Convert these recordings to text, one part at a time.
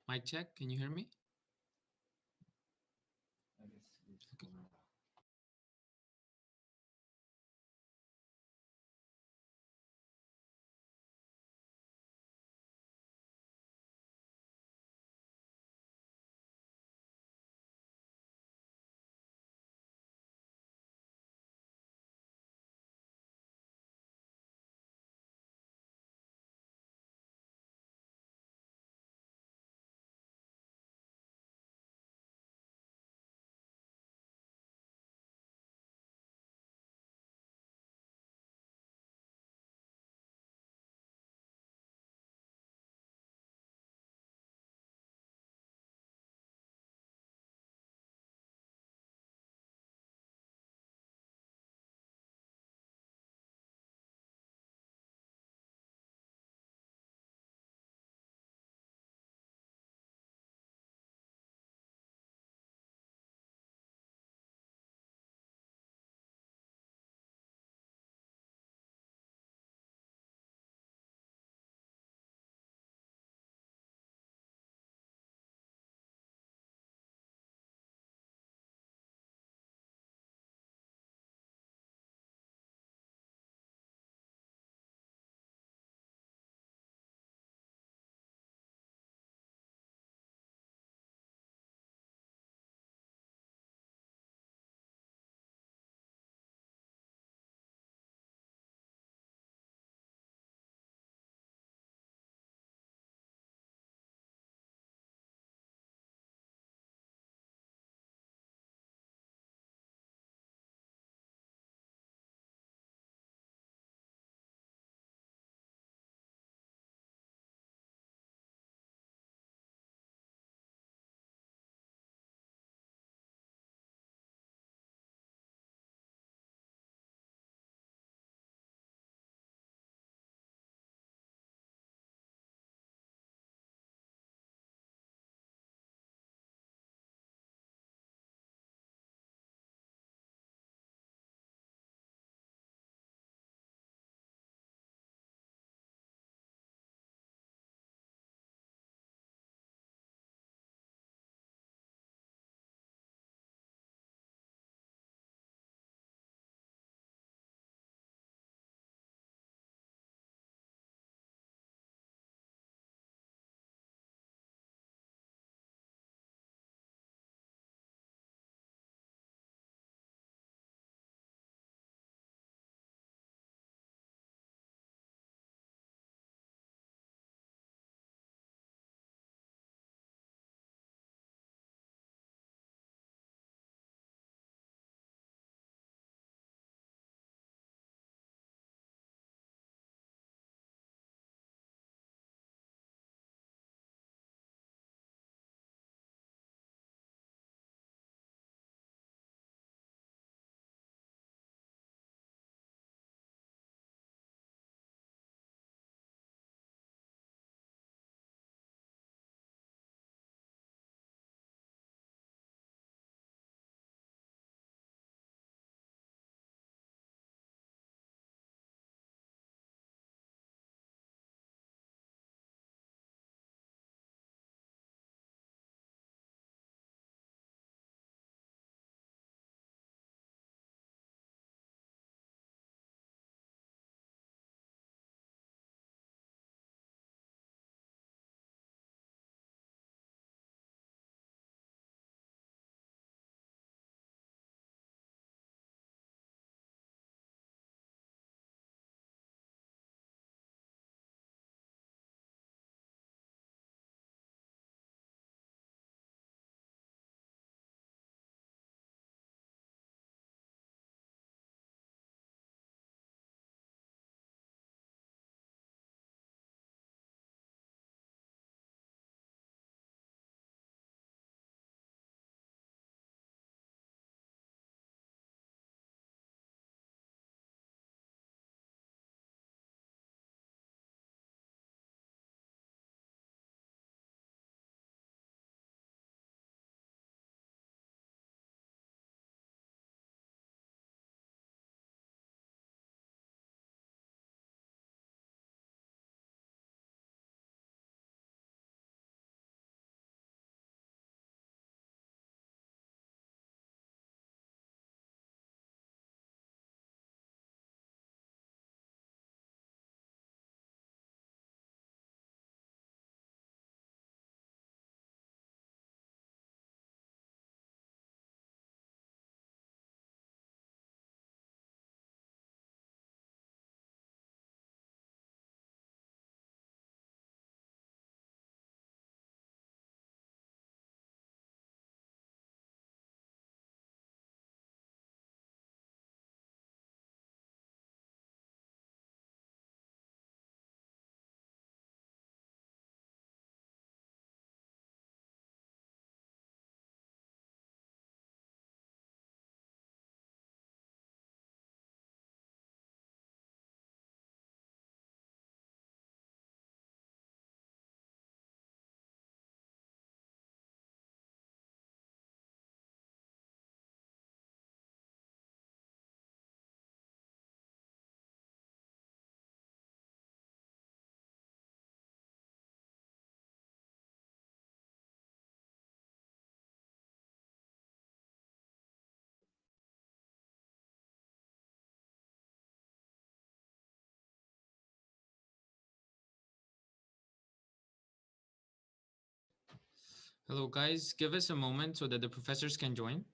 Mic check. Can you hear me? Okay. Hello, guys. Give us a moment so that the professors can join.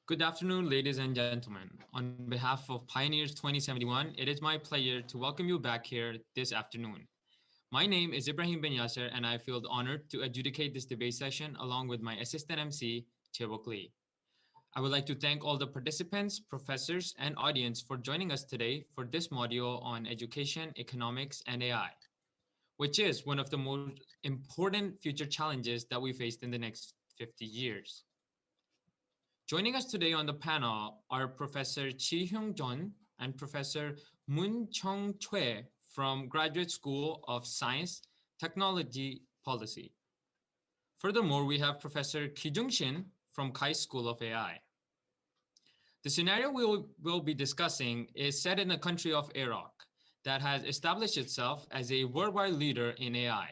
Good afternoon, ladies and gentlemen. On behalf of Pioneers 2071, it is my pleasure to welcome you back here this afternoon. My name is Ibrahim Ben Yasser, and I feel honored to adjudicate this debate session along with my assistant MC, Chebok Lee. I would like to thank all the participants, professors, and audience for joining us today for this module on education, economics, and AI, which is one of the most important future challenges that we face in the next 50 years. Joining us today on the panel are Professor Chi Hyung Jeon and Professor Moon Chung Choi from Graduate School of Science, Technology, Policy. Furthermore, we have Professor Ki Jung Shin from KAIST School of AI. The scenario we'll be discussing is set in a country of AEROK that has established itself as a worldwide leader in AI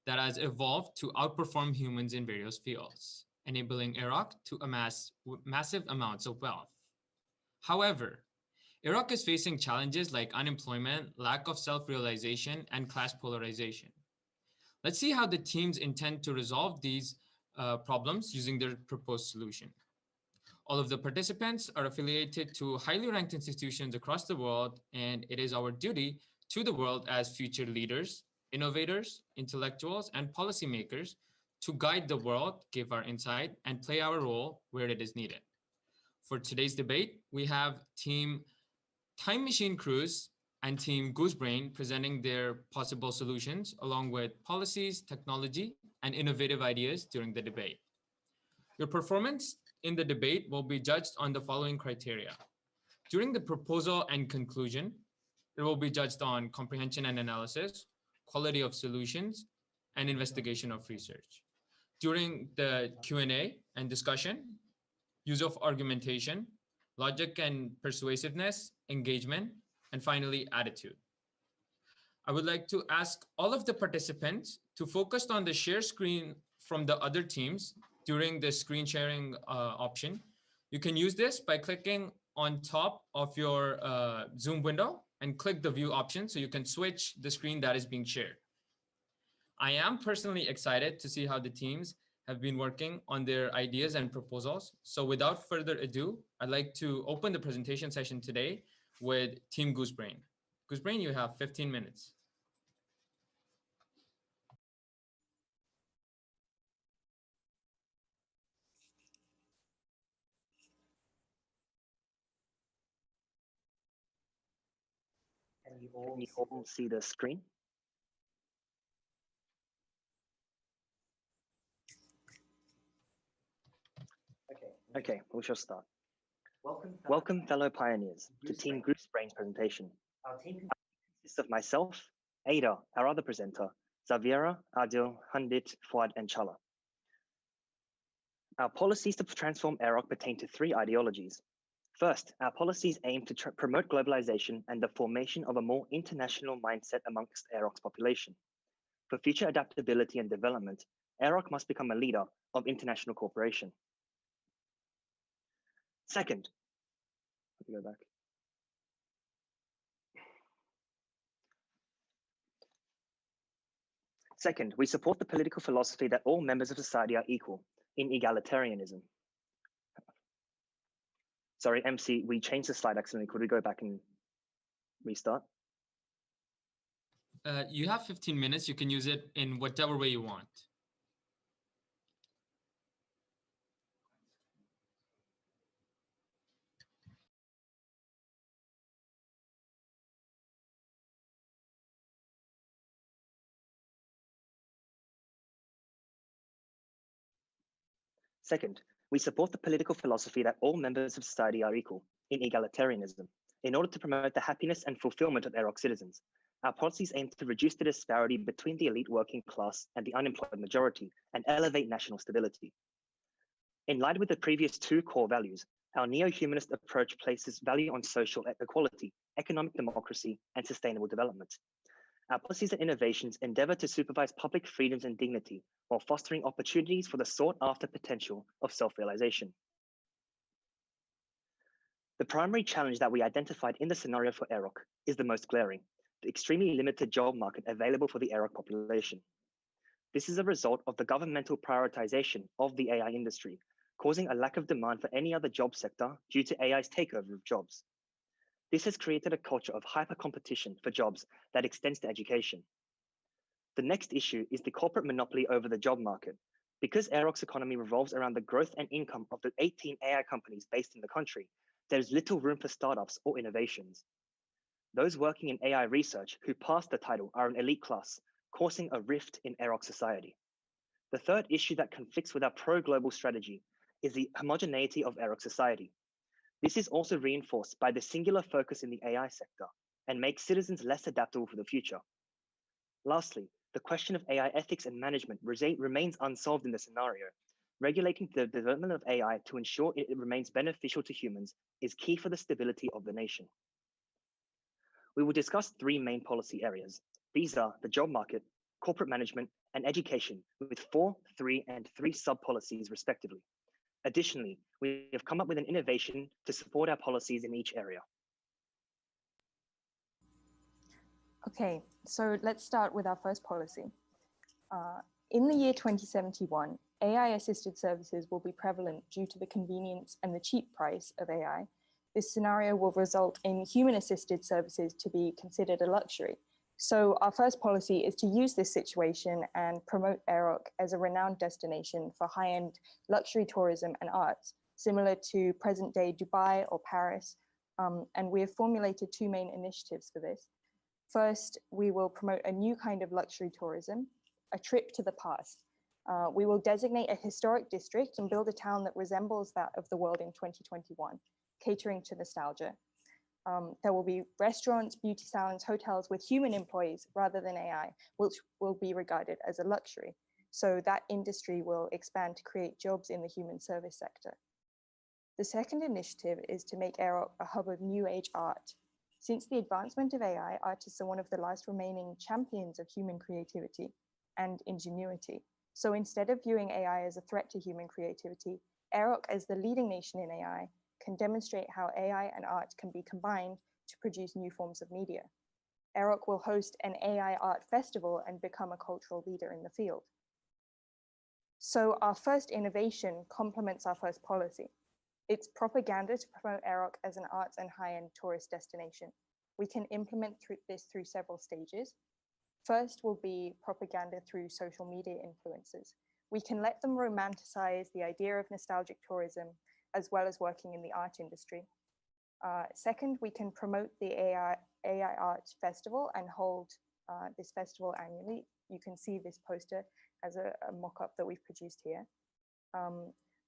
that has evolved to outperform humans in various fields, enabling AEROK to amass massive amounts of wealth. However, AEROK is facing challenges like unemployment, lack of self-realization, and class polarization. Let's see how the teams intend to resolve these problems using their proposed solution. All of the participants are affiliated to highly ranked institutions across the world, and it is our duty to the world as future leaders, innovators, intellectuals, and policymakers to guide the world, give our insight, and play our role where it is needed. For today's debate, we have Team Time Machine Cruise and Team Goosebrain presenting their possible solutions along with policies, technology, and innovative ideas during the debate. Your performance in the debate will be judged on the following criteria. During the proposal and conclusion, it will be judged on comprehension and analysis, quality of solutions, and investigation of research. During the Q&A and discussion, use of argumentation, logic and persuasiveness, engagement, and finally, attitude. I would like to ask all of the participants to focus on the share screen from the other teams during the screen sharing option. You can use this by clicking on top of your Zoom window and click the view option so you can switch the screen that is being shared. I am personally excited to see how the teams have been working on their ideas and proposals. So without further ado, I'd like to open the presentation session today with Team Goosebrain. Goosebrain, you have 15 minutes. Can you all see the screen? Okay, we shall start. Welcome, fellow pioneers, to Team Goosebrain's presentation. Our team consists of myself, Ada, our other presenter, Zaviera, Adil, Handit, Fuad, and Chala. Our policies to transform AEROK pertain to three ideologies. First, our policies aim to promote globalization and the formation of a more international mindset amongst AEROK's population. For future adaptability and development, AEROK must become a leader of international cooperation. Second, let me go back. Second, we support the political philosophy that all members of society are equal in egalitarianism. Sorry, MC, we changed the slide accidentally. Could we go back and restart? You have 15 minutes. You can use it in whatever way you want. Second, we support the political philosophy that all members of society are equal in egalitarianism in order to promote the happiness and fulfillment of AEROK citizens. Our policies aim to reduce the disparity between the elite working class and the unemployed majority and elevate national stability. In line with the previous two core values, our neo-humanist approach places value on social equality, economic democracy, and sustainable development. Our policies and innovations endeavor to supervise public freedoms and dignity while fostering opportunities for the sought-after potential of self-realization. The primary challenge that we identified in the scenario for AEROK is the most glaring, the extremely limited job market available for the AEROK population. This is a result of the governmental prioritization of the AI industry, causing a lack of demand for any other job sector due to AI's takeover of jobs. This has created a culture of hyper-competition for jobs that extends to education. The next issue is the corporate monopoly over the job market. Because AEROK's economy revolves around the growth and income of the 18 AI companies based in the country, there is little room for startups or innovations. Those working in AI research who pass the title are an elite class, causing a rift in AEROK society. The third issue that conflicts with our pro-global strategy is the homogeneity of AEROK society. This is also reinforced by the singular focus in the AI sector and makes citizens less adaptable for the future. Lastly, the question of AI ethics and management remains unsolved in the scenario. Regulating the development of AI to ensure it remains beneficial to humans is key for the stability of the nation. We will discuss three main policy areas. These are the job market, corporate management, and education, with 4, 3, and 3 sub-policies respectively. Additionally, we have come up with an innovation to support our policies in each area. Okay, so let's start with our first policy. In the year 2071, AI-assisted services will be prevalent due to the convenience and the cheap price of AI. This scenario will result in human-assisted services to be considered a luxury. So our first policy is to use this situation and promote AEROK as a renowned destination for high-end luxury tourism and arts, similar to present-day Dubai or Paris. And we have formulated 2 main initiatives for this. First, we will promote a new kind of luxury tourism, a trip to the past. We will designate a historic district and build a town that resembles that of the world in 2021, catering to nostalgia. There will be restaurants, beauty salons, hotels with human employees rather than AI, which will be regarded as a luxury. So that industry will expand to create jobs in the human service sector. The second initiative is to make AEROK a hub of new age art. Since the advancement of AI, artists are one of the last remaining champions of human creativity and ingenuity. So instead of viewing AI as a threat to human creativity, AEROK, as the leading nation in AI, can demonstrate how AI and art can be combined to produce new forms of media. AEROK will host an AI art festival and become a cultural leader in the field. So our first innovation complements our first policy. It's propaganda to promote AEROK as an arts and high-end tourist destination. We can implement this through several stages. First will be propaganda through social media influencers. We can let them romanticize the idea of nostalgic tourism as well as working in the art industry. Second, we can promote the AI Arts Festival and hold this festival annually. You can see this poster as a mock-up that we've produced here.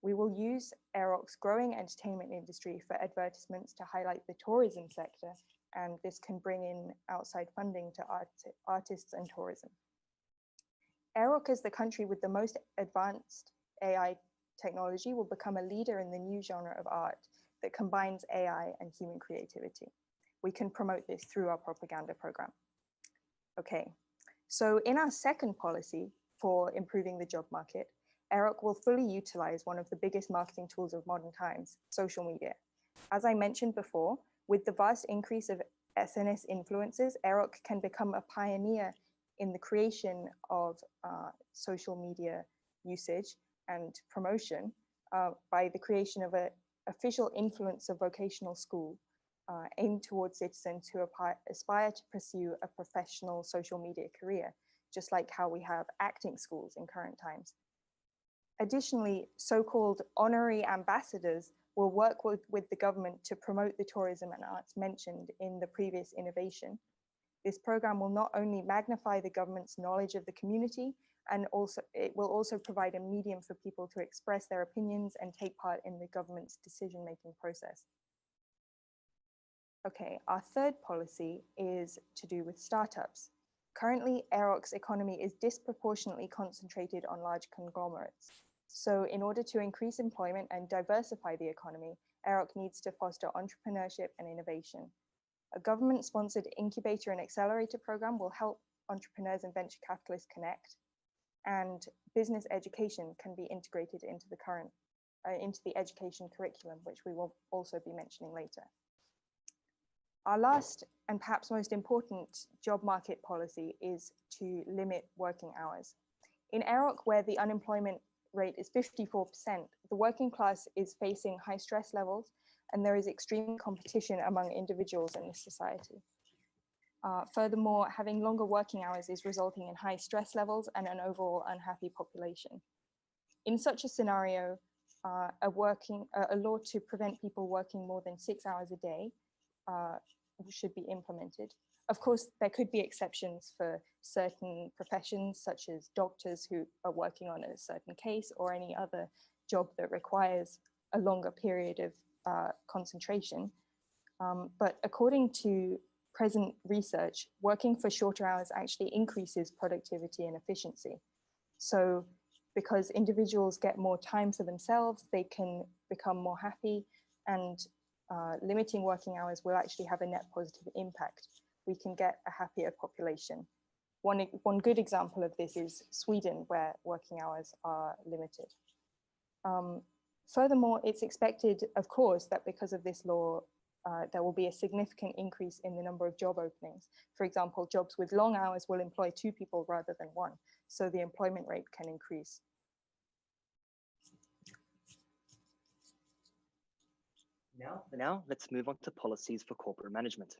We will use AEROK's growing entertainment industry for advertisements to highlight the tourism sector, and this can bring in outside funding to artists and tourism. AEROK, as the country with the most advanced AI technology, will become a leader in the new genre of art that combines AI and human creativity. We can promote this through our propaganda program. Okay, so in our second policy for improving the job market, AEROK will fully utilize one of the biggest marketing tools of modern times, social media. As I mentioned before, with the vast increase of SNS influencers, AEROK can become a pioneer in the creation of social media usage and promotion by the creation of an official influencer vocational school aimed towards citizens who aspire to pursue a professional social media career, just like how we have acting schools in current times. Additionally, so-called honorary ambassadors will work with the government to promote the tourism and arts mentioned in the previous innovation. This program will not only magnify the government's knowledge of the community, and it will also provide a medium for people to express their opinions and take part in the government's decision-making process. Okay, our third policy is to do with startups. Currently, AEROK's economy is disproportionately concentrated on large conglomerates. So in order to increase employment and diversify the economy, AEROK needs to foster entrepreneurship and innovation. A government-sponsored incubator and accelerator program will help entrepreneurs and venture capitalists connect, and business education can be integrated into the education curriculum, which we will also be mentioning later. Our last and perhaps most important job market policy is to limit working hours. In AEROK, where the unemployment rate is 54%, the working class is facing high stress levels, and there is extreme competition among individuals in this society. Furthermore, having longer working hours is resulting in high stress levels and an overall unhappy population. In such a scenario, a law to prevent people working more than 6 hours a day should be implemented. Of course, there could be exceptions for certain professions, such as doctors who are working on a certain case, or any other job that requires a longer period of concentration. But according to present research, working for shorter hours actually increases productivity and efficiency. So because individuals get more time for themselves, they can become more happy, and limiting working hours will actually have a net positive impact. We can get a happier population. One good example of this is Sweden, where working hours are limited. Furthermore, it's expected, of course, that because of this law, there will be a significant increase in the number of job openings. For example, jobs with long hours will employ 2 people rather than 1, so the employment rate can increase. Now let's move on to policies for corporate management.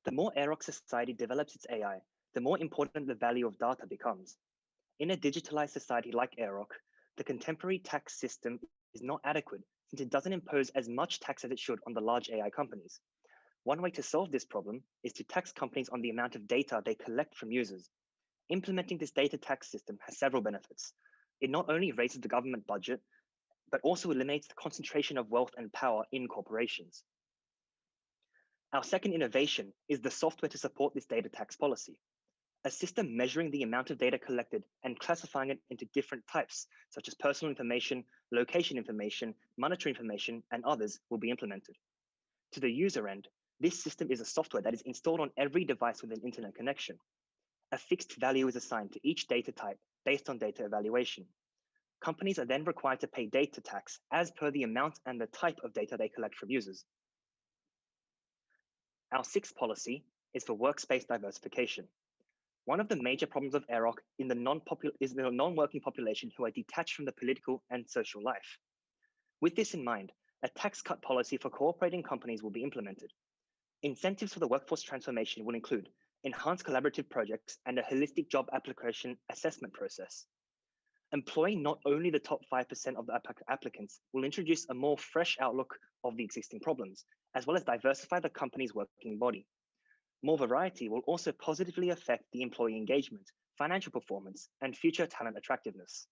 The more AEROK society develops its AI, the more important the value of data becomes. In a digitalized society like AEROK, the contemporary tax system is not adequate, since it doesn't impose as much tax as it should on the large AI companies. One way to solve this problem is to tax companies on the amount of data they collect from users. Implementing this data tax system has several benefits. It not only raises the government budget, but also eliminates the concentration of wealth and power in corporations. Our second innovation is the software to support this data tax policy. A system measuring the amount of data collected and classifying it into different types, such as personal information, location information, monetary information, and others will be implemented. To the user end, this system is a software that is installed on every device with an internet connection. A fixed value is assigned to each data type based on data evaluation. Companies are then required to pay data tax as per the amount and the type of data they collect from users. Our sixth policy is for workspace diversification. One of the major problems of AEROK is the non-working population who are detached from the political and social life. With this in mind, a tax cut policy for cooperating companies will be implemented. Incentives for the workforce transformation will include enhanced collaborative projects and a holistic job application assessment process. Employing not only the top 5% of the applicants will introduce a more fresh outlook of the existing problems, as well as diversify the company's working body. More variety will also positively affect the employee engagement, financial performance, and future talent attractiveness.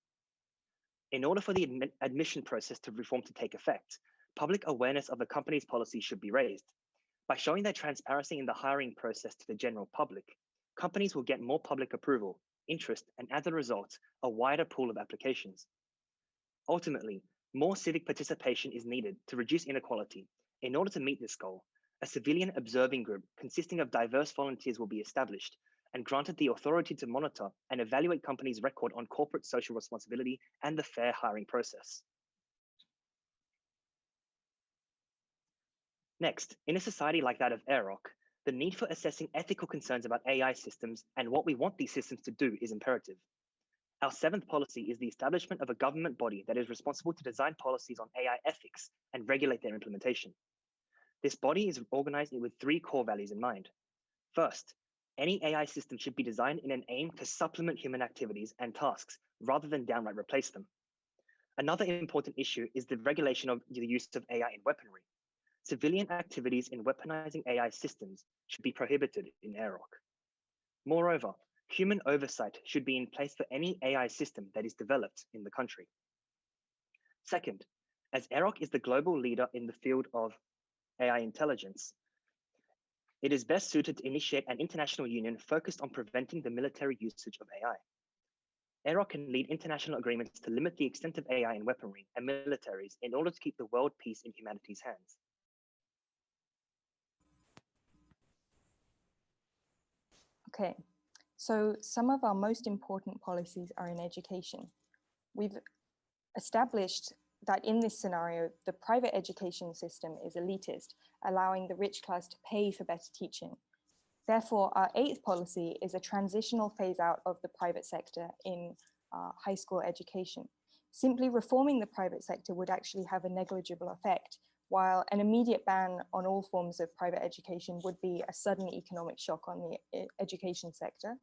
In order for the admission process to reform to take effect, public awareness of the company's policy should be raised. By showing their transparency in the hiring process to the general public, companies will get more public approval, interest, and as a result, a wider pool of applications. Ultimately, more civic participation is needed to reduce inequality. In order to meet this goal, a civilian observing group consisting of diverse volunteers will be established, and granted the authority to monitor and evaluate companies' record on corporate social responsibility and the fair hiring process. Next, in a society like that of AEROK, the need for assessing ethical concerns about AI systems and what we want these systems to do is imperative. Our 7th policy is the establishment of a government body that is responsible to design policies on AI ethics and regulate their implementation. This body is organized with 3 core values in mind. First, any AI system should be designed in an aim to supplement human activities and tasks rather than downright replace them. Another important issue is the regulation of the use of AI in weaponry. Civilian activities in weaponizing AI systems should be prohibited in AEROK. Moreover, human oversight should be in place for any AI system that is developed in the country. Second, as AEROK is the global leader in the field of AI intelligence, it is best suited to initiate an international union focused on preventing the military usage of AI. AEROK can lead international agreements to limit the extent of AI in weaponry and militaries in order to keep the world peace in humanity's hands. Okay, so some of our most important policies are in education. We've established that in this scenario, the private education system is elitist, allowing the rich class to pay for better teaching. Therefore, our 8th policy is a transitional phase out of the private sector in high school education. Simply reforming the private sector would actually have a negligible effect, while an immediate ban on all forms of private education would be a sudden economic shock on the education sector,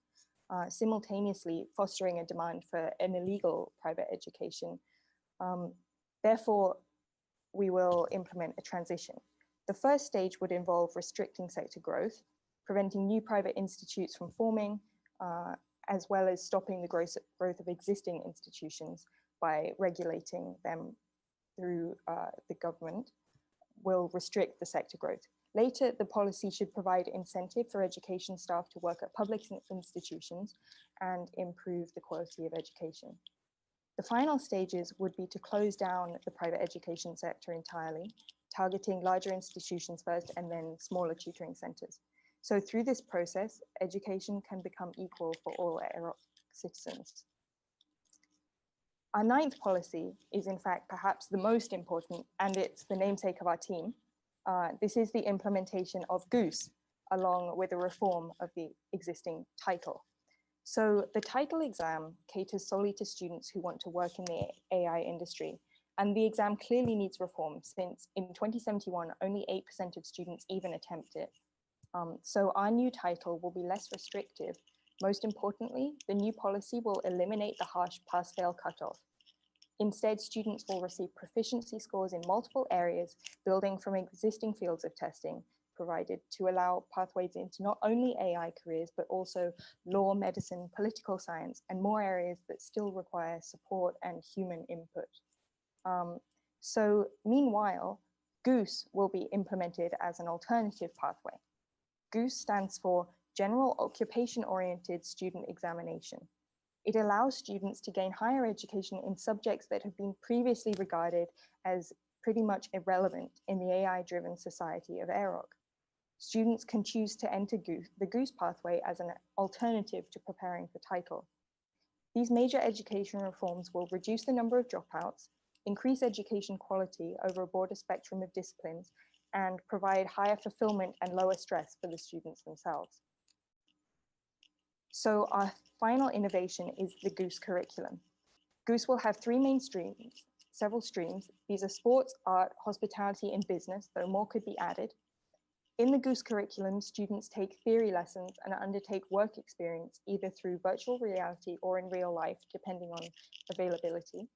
simultaneously fostering a demand for an illegal private education. Therefore, we will implement a transition. The first stage would involve restricting sector growth, preventing new private institutes from forming, as well as stopping the growth of existing institutions by regulating them through the government. Will restrict the sector growth. Later, the policy should provide incentive for education staff to work at public institutions and improve the quality of education. The final stages would be to close down the private education sector entirely, targeting larger institutions first and then smaller tutoring centers. So through this process, education can become equal for all AEROK citizens. Our 9th policy is in fact perhaps the most important, and it's the namesake of our team. This is the implementation of GOOSE, along with a reform of the existing title. So the title exam caters solely to students who want to work in the AI industry, and the exam clearly needs reform since in 2071, only 8% of students even attempt it. So our new title will be less restrictive. Most importantly, the new policy will eliminate the harsh pass-fail cutoff. Instead, students will receive proficiency scores in multiple areas, building from existing fields of testing, provided to allow pathways into not only AI careers, but also law, medicine, political science, and more areas that still require support and human input. So meanwhile, GOOSE will be implemented as an alternative pathway. GOOSE stands for General Occupation-Oriented Student Examination. It allows students to gain higher education in subjects that have been previously regarded as pretty much irrelevant in the AI-driven society of AEROK. Students can choose to enter the GOOSE pathway as an alternative to preparing for title. These major education reforms will reduce the number of dropouts, increase education quality over a broader spectrum of disciplines, and provide higher fulfillment and lower stress for the students themselves. So our final innovation is the GOOSE curriculum. GOOSE will have 3 main streams, several streams. These are sports, art, hospitality, and business, though more could be added. In the GOOSE curriculum, students take theory lessons and undertake work experience either through virtual reality or in real life, depending on availability.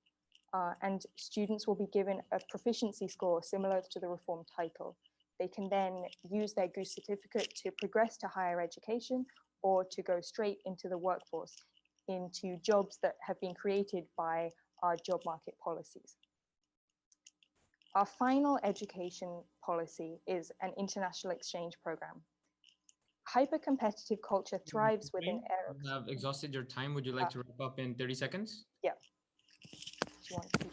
And students will be given a proficiency score similar to the reform title. They can then use their GOOSE certificate to progress to higher education or to go straight into the workforce, into jobs that have been created by our job market policies. Our final education policy is an international exchange program. Hyper-competitive culture thrives within AEROK. You have exhausted your time. Would you like to wrap up in 30 seconds? Yeah. Do you want to?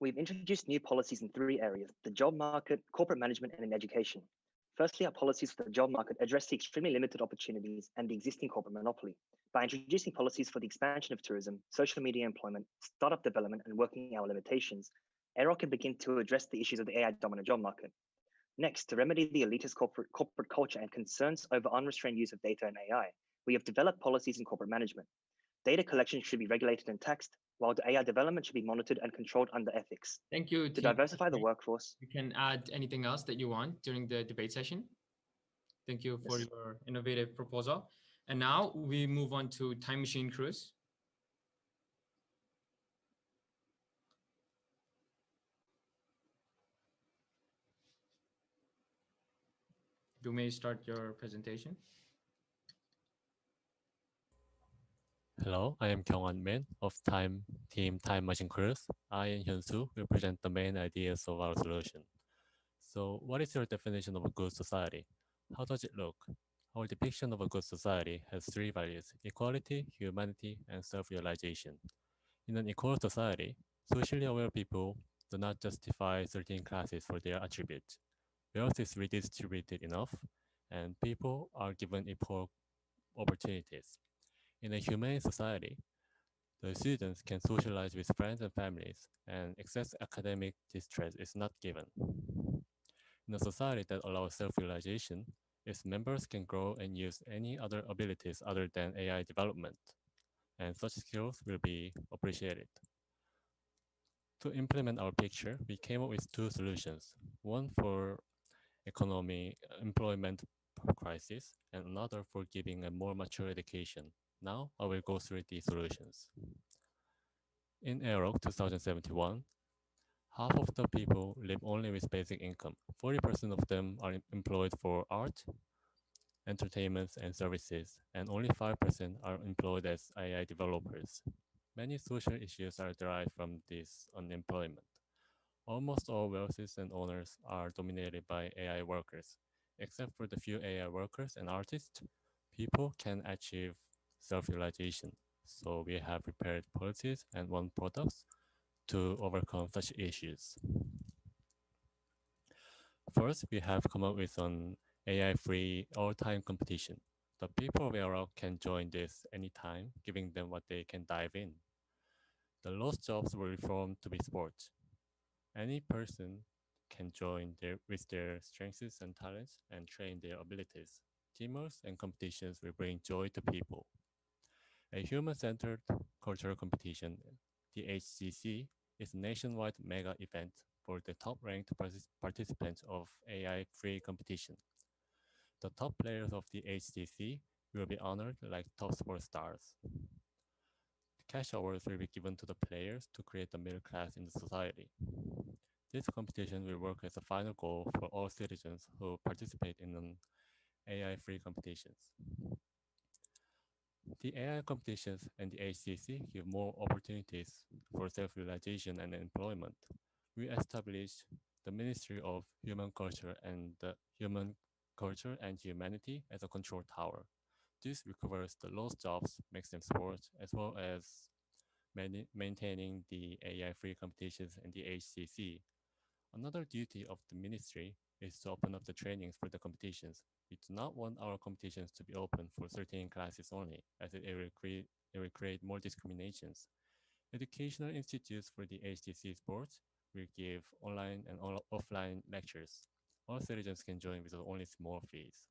We've introduced new policies in 3 areas: the job market, corporate management, and in education. Firstly, our policies for the job market address the extremely limited opportunities and the existing corporate monopoly. By introducing policies for the expansion of tourism, social media employment, startup development, and working hour limitations, AEROK can begin to address the issues of the AI-dominant job market. Next, to remedy the elitist corporate culture and concerns over unrestrained use of data and AI, we have developed policies in corporate management. Data collection should be regulated and taxed, while the AI development should be monitored and controlled under ethics. Thank you, To team. diversify the workforce. You can add anything else that you want during the debate session. Thank you for your innovative proposal. And now we move on to time machine cruise. You may start your presentation. Hello, I am Kyung-Wan Min of Team Time Machine Cruise. I and Hyun-Soo will present the main ideas of our solution. So, what is your definition of a good society? How does it look? Our depiction of a good society has 3 values: equality, humanity, and self-realization. In an equal society, socially aware people do not justify certain classes for their attributes. Wealth is redistributed enough, and people are given equal opportunities. In a humane society, the students can socialize with friends and families, and excess academic distress is not given. In a society that allows self-realization, its members can grow and use any other abilities other than AI development, and such skills will be appreciated. To implement our picture, we came up with 2 solutions, one for employment crisis, and another for giving a more mature education. Now, I will go through these solutions. In AEROK 2071, half of the people live only with basic income. 40% of them are employed for art, entertainment, and services, and only 5% are employed as AI developers. Many social issues are derived from this unemployment. Almost all wealthies and owners are dominated by AI workers. Except for the few AI workers and artists, people can achieve self-realization. So we have prepared policies and one products to overcome such issues. First, we have come up with an AI-free all-time competition. The people of AEROK can join this anytime, giving them what they can dive in. The lost jobs were reformed to be sports. Any person can join with their strengths and talents and train their abilities. Teamwork and competitions will bring joy to people. A human-centered cultural competition, the HCC, is a nationwide mega event for the top-ranked participants of AI-free competition. The top players of the HCC will be honored like top sports stars. Cash awards will be given to the players to create a middle class in the society. This competition will work as a final goal for all citizens who participate in an AI-free competitions. The AI competitions and the HCC give more opportunities for self-realization and employment. We established the Ministry of Human Culture and the Human Culture and Humanity as a control tower. This recovers the lost jobs, makes them sports, as well as maintaining the AI-free competitions and the HCC. Another duty of the ministry is to open up the trainings for the competitions. We do not want our competitions to be open for certain classes only, as it will create more discriminations. Educational institutes for the HTC sports will give online and offline lectures. All citizens can join with only small fees.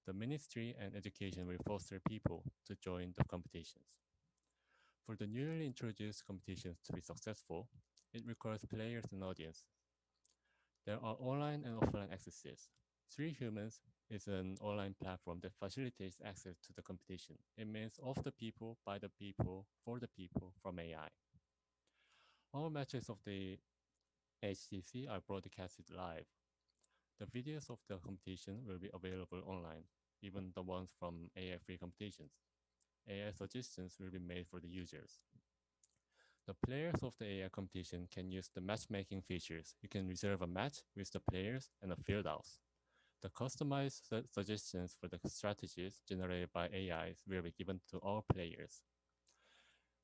The ministry and education will foster people to join the competitions. For the newly introduced competitions to be successful, it requires players and audience. There are online and offline accesses. 3 Humans is an online platform that facilitates access to the competition. It means of the people, by the people, for the people, from AI. All matches of the HCC are broadcasted live. The videos of the competition will be available online, even the ones from AI-free competitions. AI suggestions will be made for the users. The players of the AI competition can use the matchmaking features. You can reserve a match with the players and a field house. The customized suggestions for the strategies generated by AIs will be given to all players.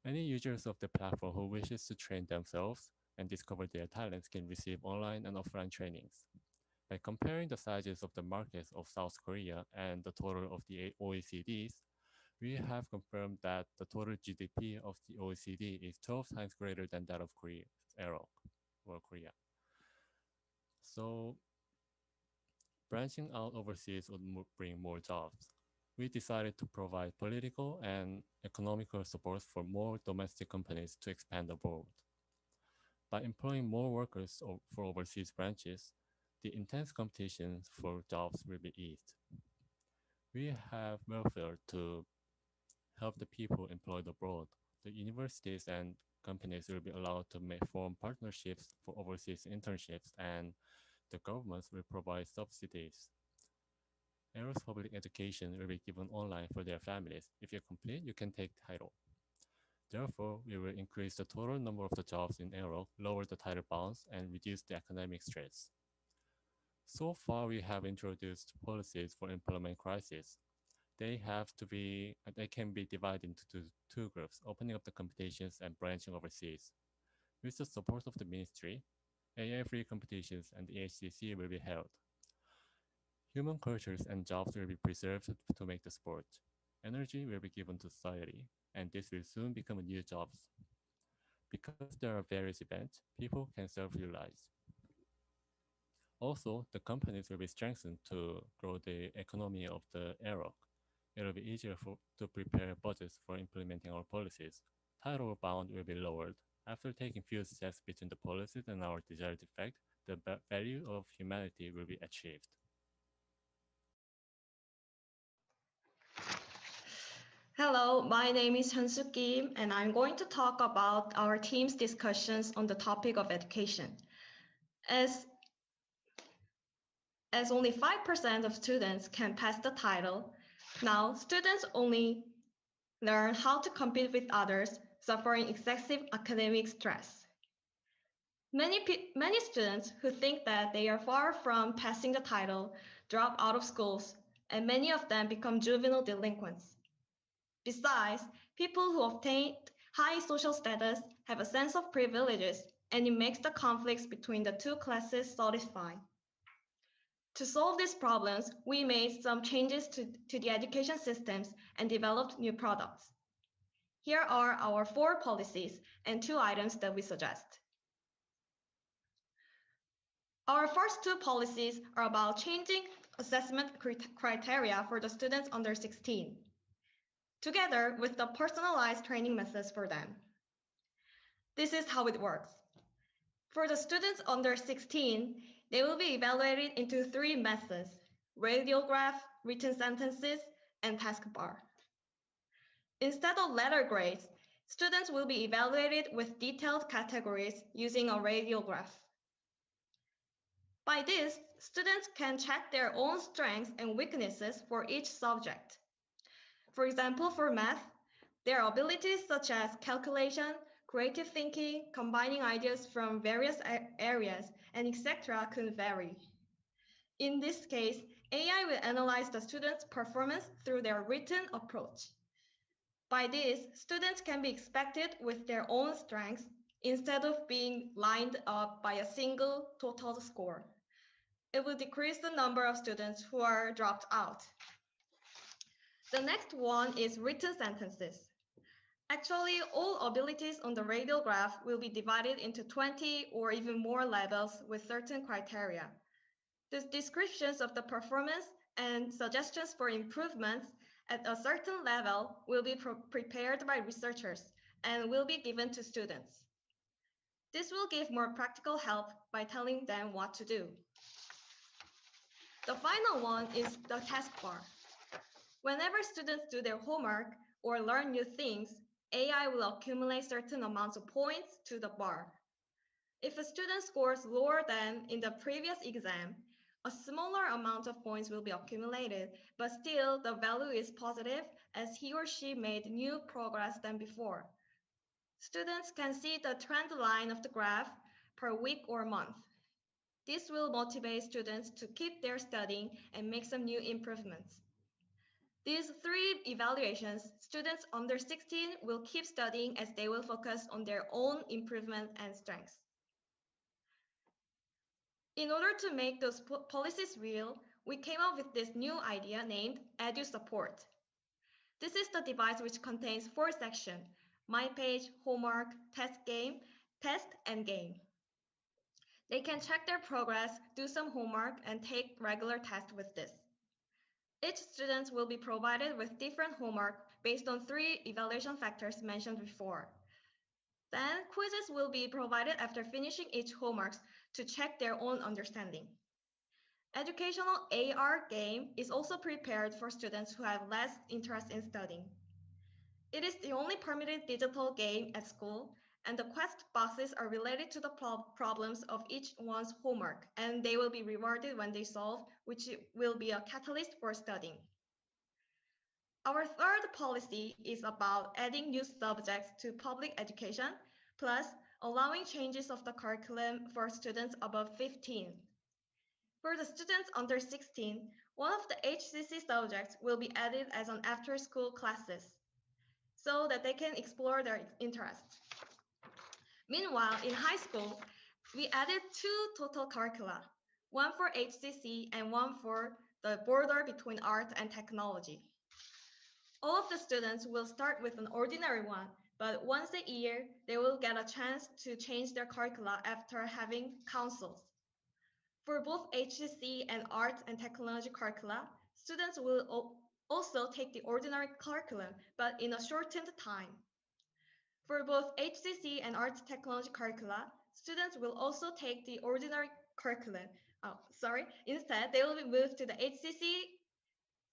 Any users of the platform who wishes to train themselves and discover their talents can receive online and offline trainings. By comparing the sizes of the markets of South Korea and the total of the OECDs, we have confirmed that the total GDP of the OECD is 12 times greater than that of Korea, AEROK, or Korea. So branching out overseas would bring more jobs. We decided to provide political and economical support for more domestic companies to expand abroad. By employing more workers for overseas branches, the intense competition for jobs will be eased. We have welfare to help the people employed abroad. The universities and companies will be allowed to form partnerships for overseas internships, and the governments will provide subsidies. AEROK's public education will be given online for their families. If you complete, you can take title. Therefore, we will increase the total number of the jobs in AEROK, lower the title bounds, and reduce the academic stress. So far, we have introduced policies for employment crisis. They can be divided into two groups, opening up the competitions and branching overseas. With the support of the ministry, AI-free competitions and the HCC will be held. Human cultures and jobs will be preserved to make the sport. Energy will be given to society, and this will soon become new jobs. Because there are various events, people can self-realize. Also, the companies will be strengthened to grow the economy of the AEROK. It will be easier to prepare budgets for implementing our policies. Title bound will be lowered. After taking few steps between the policies and our desired effect, the value of humanity will be achieved. Hello, my name is Hyun-soo Kim, and I'm going to talk about our team's discussions on the topic of education. As only 5% of students can pass the title, now students only learn how to compete with others, suffering excessive academic stress. Many students who think that they are far from passing the title drop out of schools, and many of them become juvenile delinquents. Besides, people who obtain high social status have a sense of privileges, and it makes the conflicts between the two classes solidify. To solve these problems, we made some changes to the education systems and developed new products. Here are our 4 policies and 2 items that we suggest. Our first 2 policies are about changing assessment criteria for the students under 16. Together with the personalized training methods for them. This is how it works. For the students under 16, they will be evaluated into 3 methods: radial graph, written sentences, and taskbar. Instead of letter grades, students will be evaluated with detailed categories using a radial graph. By this, students can check their own strengths and weaknesses for each subject. For example, for math, their abilities such as calculation, creative thinking, combining ideas from various areas, and etc. could vary. In this case, AI will analyze the students' performance through their written approach. By this, students can be expected with their own strengths instead of being lined up by a single total score. It will decrease the number of students who are dropped out. The next one is written sentences. Actually, all abilities on the radial graph will be divided into 20 or even more levels with certain criteria. The descriptions of the performance and suggestions for improvements at a certain level will be prepared by researchers and will be given to students. This will give more practical help by telling them what to do. The final one is the taskbar. Whenever students do their homework or learn new things, AI will accumulate certain amounts of points to the bar. If a student scores lower than in the previous exam, a smaller amount of points will be accumulated, but still the value is positive as he or she made new progress than before. Students can see the trend line of the graph per week or month. This will motivate students to keep their studying and make some new improvements. These 3 evaluations, students under 16 will keep studying as they will focus on their own improvement and strengths. In order to make those policies real, we came up with this new idea named EduSupport. This is the device which contains 4 sections: My Page, Homework, Test Game, Test, and Game. They can check their progress, do some homework, and take regular tests with this. Each student will be provided with different homework based on 3 evaluation factors mentioned before. Then quizzes will be provided after finishing each homework to check their own understanding. Educational AR game is also prepared for students who have less interest in studying. It is the only permitted digital game at school, and the quest boxes are related to the problems of each one's homework, and they will be rewarded when they solve, which will be a catalyst for studying. Our third policy is about adding new subjects to public education, plus allowing changes of the curriculum for students above 15. For the students under 16, one of the HCC subjects will be added as an after-school classes, so that they can explore their interests. Meanwhile, in high school, we added 2 total curricula, one for HCC and one for the border between art and technology. All of the students will start with an ordinary one, but once a year, they will get a chance to change their curricula after having councils. For both HCC and art and technology curricula, students will also take the ordinary curriculum, but in a shortened time. For both HCC and art technology curricula, students will also take the ordinary curriculum. Instead, they will be moved to the HCC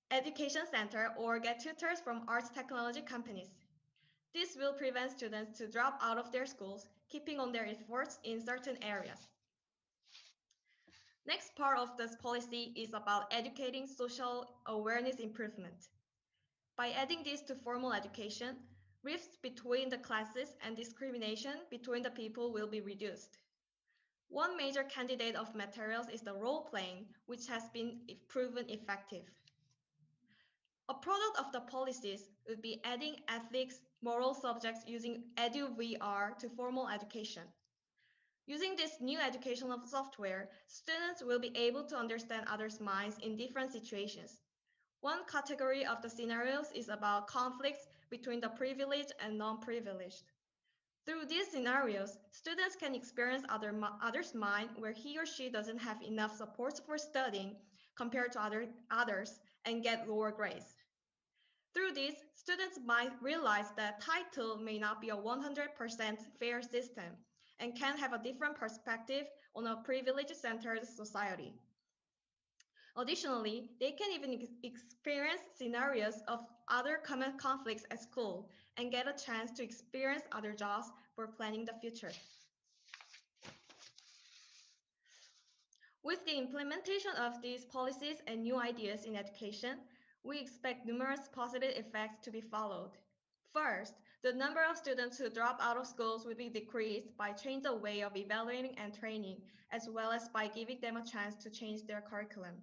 Education Center or get tutors from arts technology companies. This will prevent students to drop out of their schools, keeping on their efforts in certain areas. Next part of this policy is about educating social awareness improvement. By adding this to formal education, rifts between the classes and discrimination between the people will be reduced. One major candidate of materials is the role-playing, which has been proven effective. A product of the policies would be adding ethics, moral subjects using edu-VR to formal education. Using this new educational software, students will be able to understand others' minds in different situations. One category of the scenarios is about conflicts between the privileged and non-privileged. Through these scenarios, students can experience others' mind where he or she doesn't have enough support for studying compared to others and get lower grades. Through this, students might realize that title may not be a 100% fair system and can have a different perspective on a privilege-centered society. Additionally, they can even experience scenarios of other common conflicts at school and get a chance to experience other jobs for planning the future. With the implementation of these policies and new ideas in education, we expect numerous positive effects to be followed. First, the number of students who drop out of schools will be decreased by changing the way of evaluating and training, as well as by giving them a chance to change their curriculum.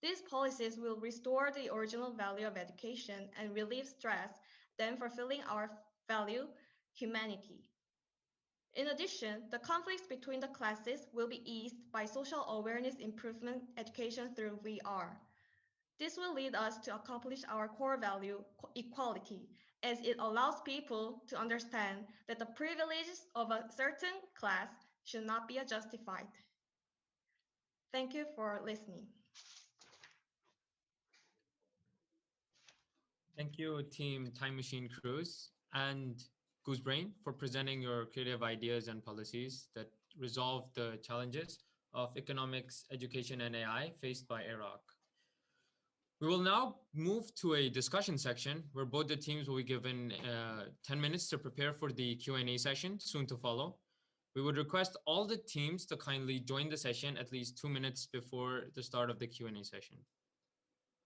These policies will restore the original value of education and relieve stress, then fulfilling our value, humanity. In addition, the conflicts between the classes will be eased by social awareness improvement education through VR. This will lead us to accomplish our core value, equality, as it allows people to understand that the privileges of a certain class should not be justified. Thank you for listening. Thank you, Team Time Machine Cruise and Goose Brain, for presenting your creative ideas and policies that resolve the challenges of economics, education, and AI faced by AEROK. We will now move to a discussion section where both the teams will be given 10 minutes to prepare for the Q&A session soon to follow. We would request all the teams to kindly join the session at least 2 minutes before the start of the Q&A session.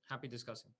Happy discussing.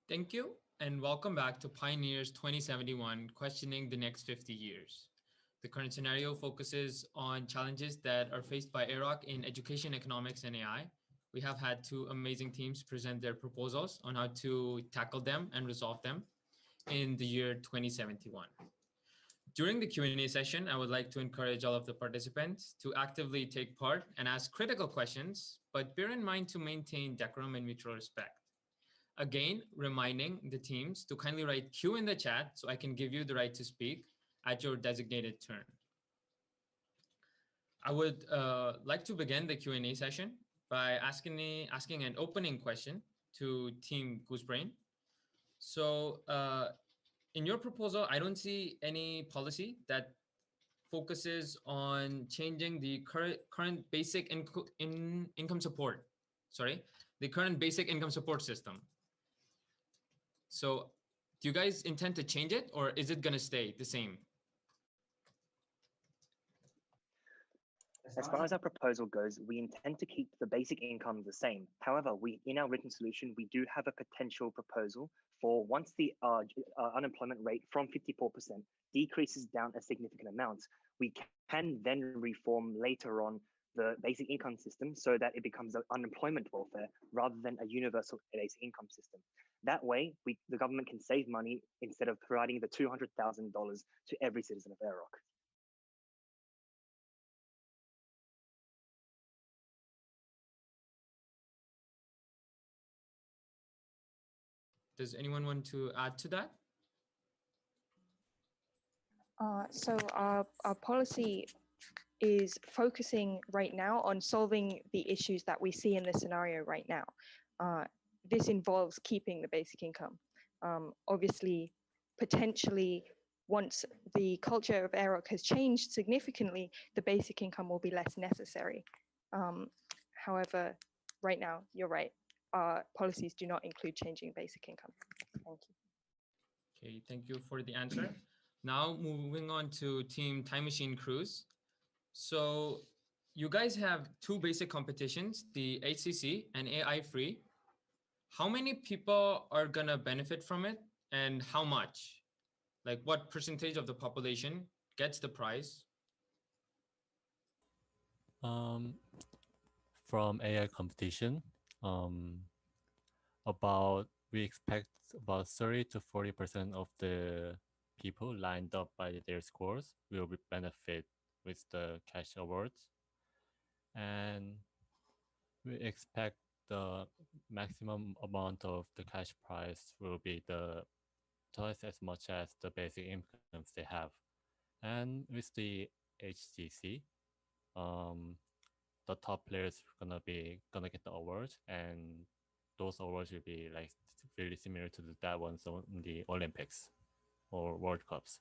Thank you, and welcome back to Pioneers 2071, Questioning the Next 50 Years. The current scenario focuses on challenges that are faced by AEROK in education, economics, and AI. We have had two amazing teams present their proposals on how to tackle them and resolve them in the year 2071. During the Q&A session, I would like to encourage all of the participants to actively take part and ask critical questions, but bear in mind to maintain decorum and mutual respect. Again, reminding the teams to kindly write Q in the chat so I can give you the right to speak at your designated turn. I would like to begin the Q&A session by asking an opening question to Team GooseBrain. So in your proposal, I don't see any policy that focuses on changing the current basic income support. Sorry, the current basic income support system. So do you guys intend to change it, or is it going to stay the same? As far as our proposal goes, we intend to keep the basic income the same. However, in our written solution, we do have a potential proposal for once the unemployment rate from 54% decreases down a significant amount, we can then reform later on the basic income system so that it becomes an unemployment welfare rather than a universal basic income system. That way, the government can save money instead of providing the $200,000 to every citizen of AEROK. Does anyone want to add to that? So our policy is focusing right now on solving the issues that we see in this scenario right now. This involves keeping the basic income. Obviously, potentially, once the culture of AEROK has changed significantly, the basic income will be less necessary. However, right now, you're right. Our policies do not include changing basic income. Thank you. Okay, thank you for the answer. Now moving on to Team Time Machine Cruise. So you guys have two basic competitions, the HCC and AI Free. How many people are gonna benefit from it and how much? Like what percentage of the population gets the prize? From AI competition, we expect about 30 to 40% of the people lined up by their scores will benefit with the cash awards. And we expect the maximum amount of the cash prize will be twice as much as the basic incomes they have. And with the HCC, the top players gonna get the awards, and those awards will be like really similar to that ones on the Olympics or World Cups.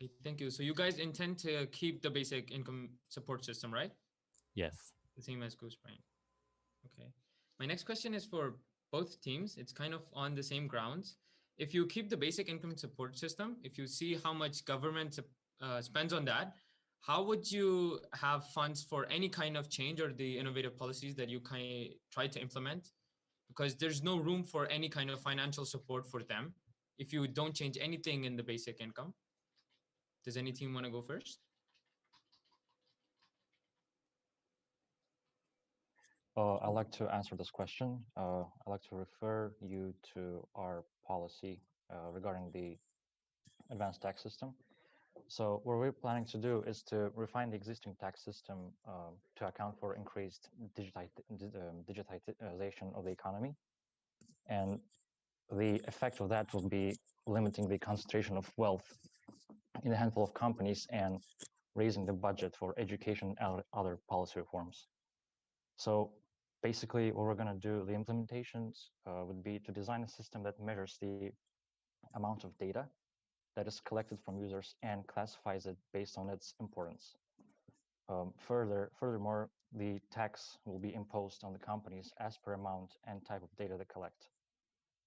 Okay, thank you. So you guys intend to keep the basic income support system, right? Yes. The same as GooseBrain. Okay. My next question is for both teams. It's kind of on the same grounds. If you keep the basic income support system, if you see how much government spends on that, how would you have funds for any kind of change or the innovative policies that you try to implement? Because there's no room for any kind of financial support for them if you don't change anything in the basic income. Does any team want to go first? I'd like to answer this question. I'd like to refer you to our policy regarding the advanced tax system. So what we're planning to do is to refine the existing tax system to account for increased digitization of the economy. And the effect of that will be limiting the concentration of wealth in a handful of companies and raising the budget for education and other policy reforms. So basically what we're going to do, the implementations would be to design a system that measures the amount of data that is collected from users and classifies it based on its importance. Furthermore, the tax will be imposed on the companies as per amount and type of data they collect.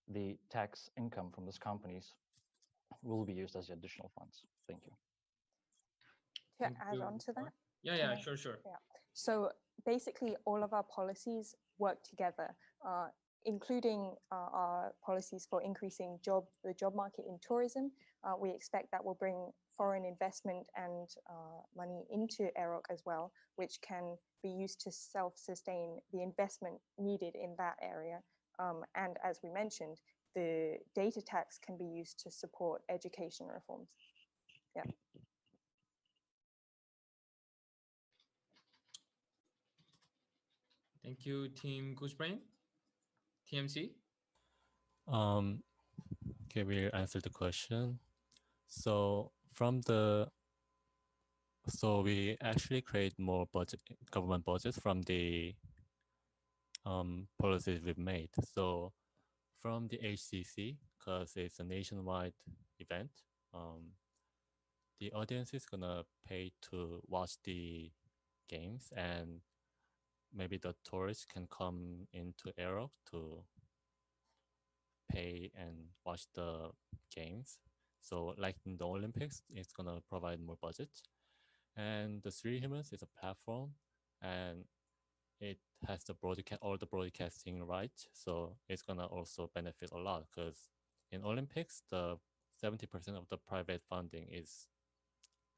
The tax income from these companies will be used as additional funds. Thank you. To add on to that? Yeah, sure. Yeah. So basically all of our policies work together, including our policies for increasing the job market in tourism. We expect that will bring foreign investment and money into AEROK as well, which can be used to self-sustain the investment needed in that area. And as we mentioned, the data tax can be used to support education reforms. Yeah. Thank you, Team GooseBrain. TMC? Okay, we answered the question. So we actually create more government budgets from the policies we've made. So from the HCC, because it's a nationwide event, the audience is gonna pay to watch the games, and maybe the tourists can come into AEROK to pay and watch the games. So like in the Olympics, it's gonna provide more budget. And the Three Humans is a platform, and it has all the broadcasting rights. So it's gonna also benefit a lot, because in Olympics, the 70% of the private funding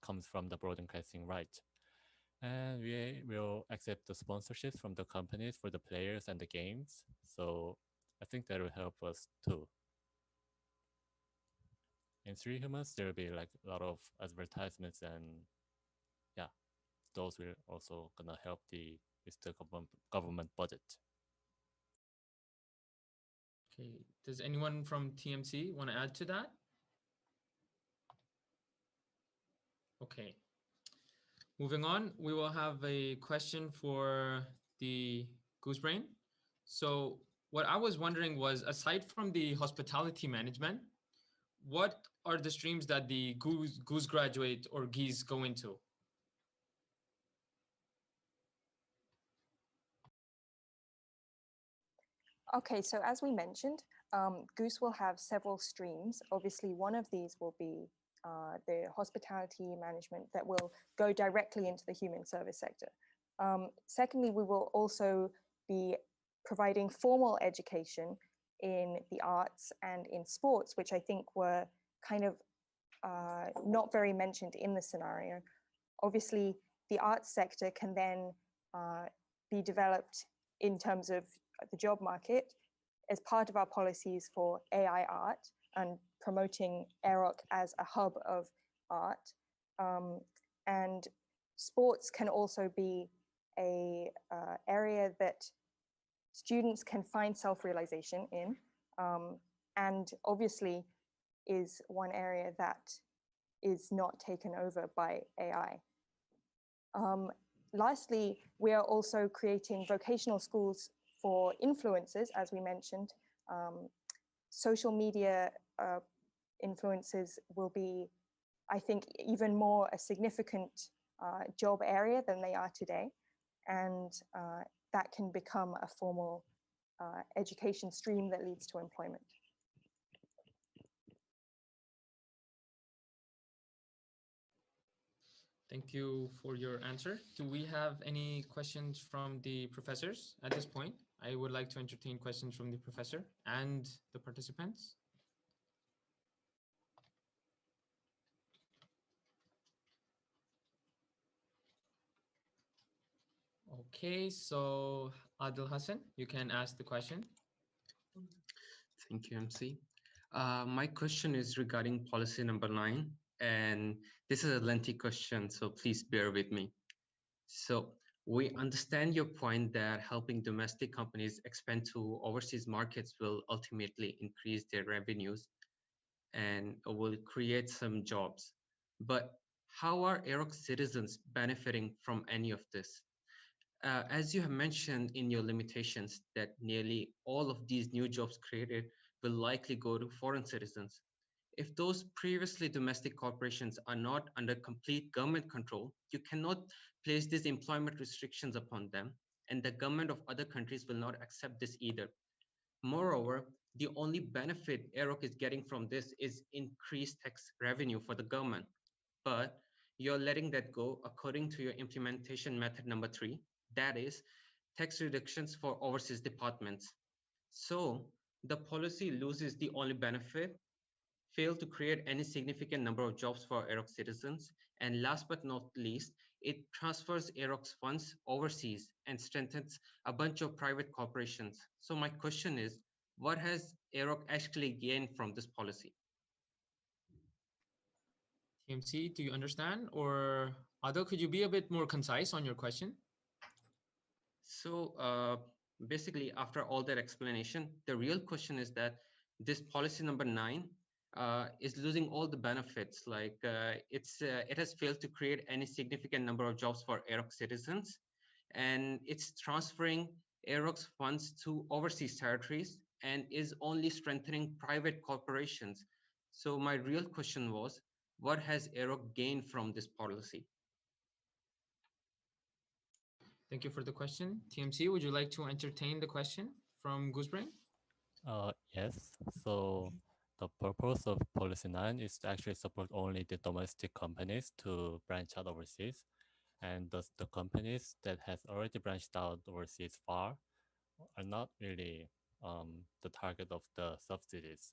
comes from the broadcasting right. And we will accept the sponsorships from the companies for the players and the games. So I think that will help us too. In Three Humans, there will be like a lot of advertisements, and yeah, those will also gonna help with the government budget. Okay, does anyone from TMC want to add to that? Okay. Moving on, we will have a question for the GooseBrain. So what I was wondering was, aside from the hospitality management, what are the streams that the Goose graduate or GEES go into? Okay, so as we mentioned, Goose will have several streams. Obviously, one of these will be the hospitality management that will go directly into the human service sector. Secondly, we will also be providing formal education in the arts and in sports, which I think were kind of not very mentioned in the scenario. Obviously, the arts sector can then be developed in terms of the job market as part of our policies for AI art and promoting AEROK as a hub of art. And sports can also be a area that students can find self-realization in, and obviously is one area that is not taken over by AI. Lastly, we are also creating vocational schools for influencers, as we mentioned. Social media influencers will be, I think, even more a significant job area than they are today. And that can become a formal education stream that leads to employment. Thank you for your answer. Do we have any questions from the professors at this point? I would like to entertain questions from the professor and the participants. Okay, so Adil Hassan, you can ask the question. Thank you, MC. My question is regarding policy number 9, and this is a lengthy question, so please bear with me. So we understand your point that helping domestic companies expand to overseas markets will ultimately increase their revenues and will create some jobs. But how are AEROK citizens benefiting from any of this? As you have mentioned in your limitations that nearly all of these new jobs created will likely go to foreign citizens. If those previously domestic corporations are not under complete government control, you cannot place these employment restrictions upon them, and the government of other countries will not accept this either. Moreover, the only benefit AEROK is getting from this is increased tax revenue for the government. But you're letting that go according to your implementation method number 3, that is, tax reductions for overseas departments. So the policy loses the only benefit, fail to create any significant number of jobs for AEROK citizens, and last but not least, it transfers AEROK's funds overseas and strengthens a bunch of private corporations. So my question is, what has AEROK actually gained from this policy? TMC, do you understand? Or Adil, could you be a bit more concise on your question? So basically, after all that explanation, the real question is that this policy number 9 is losing all the benefits. Like it has failed to create any significant number of jobs for AEROK citizens, and it's transferring AEROK's funds to overseas territories and is only strengthening private corporations. So my real question was, what has AEROK gained from this policy? Thank you for the question. TMC, would you like to entertain the question from GooseBrain? Yes. So the purpose of Policy 9 is to actually support only the domestic companies to branch out overseas. And thus the companies that has already branched out overseas far are not really the target of the subsidies.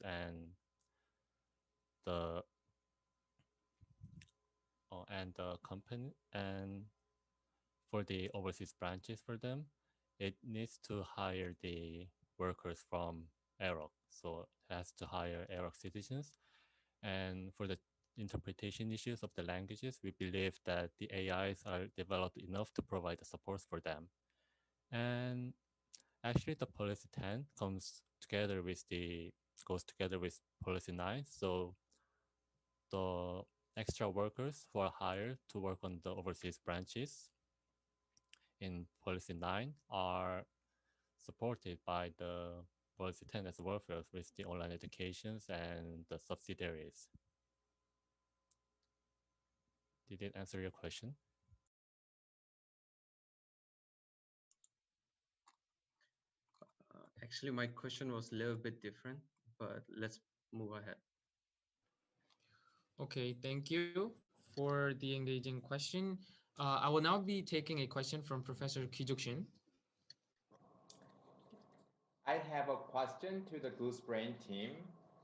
The and the company and for the overseas branches for them, it needs to hire the workers from AEROK. So it has to hire AEROK citizens. And for the interpretation issues of the languages, we believe that the AIs are developed enough to provide the support for them. And actually, the policy 10 goes together with policy 9. So the extra workers who are hired to work on the overseas branches in policy 9 are supported by the policy 10 as well with the online educations and the subsidiaries. Did it answer your question? Actually, my question was a little bit different, but let's move ahead. Okay, thank you for the engaging question. I will now be taking a question from Professor Kijuk-shin. I have a question to the Goose Brain team.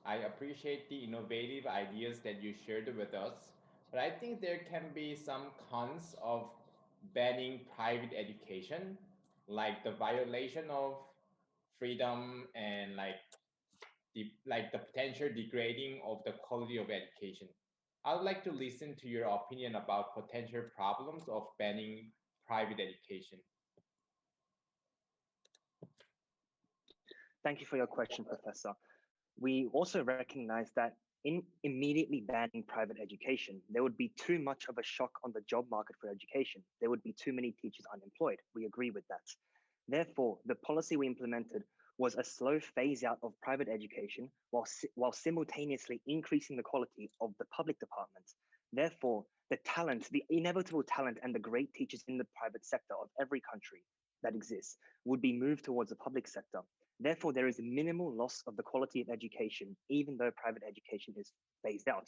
I appreciate the innovative ideas that you shared with us, but I think there can be some cons of banning private education, like the violation of freedom and the potential degrading of the quality of education. I would like to listen to your opinion about potential problems of banning private education. Thank you for your question, Professor. We also recognize that in immediately banning private education, there would be too much of a shock on the job market for education. There would be too many teachers unemployed. We agree with that. Therefore, the policy we implemented was a slow phase out of private education while simultaneously increasing the quality of the public departments. Therefore, the talent, the inevitable talent and the great teachers in the private sector of every country that exists would be moved towards the public sector. Therefore, there is a minimal loss of the quality of education, even though private education is phased out.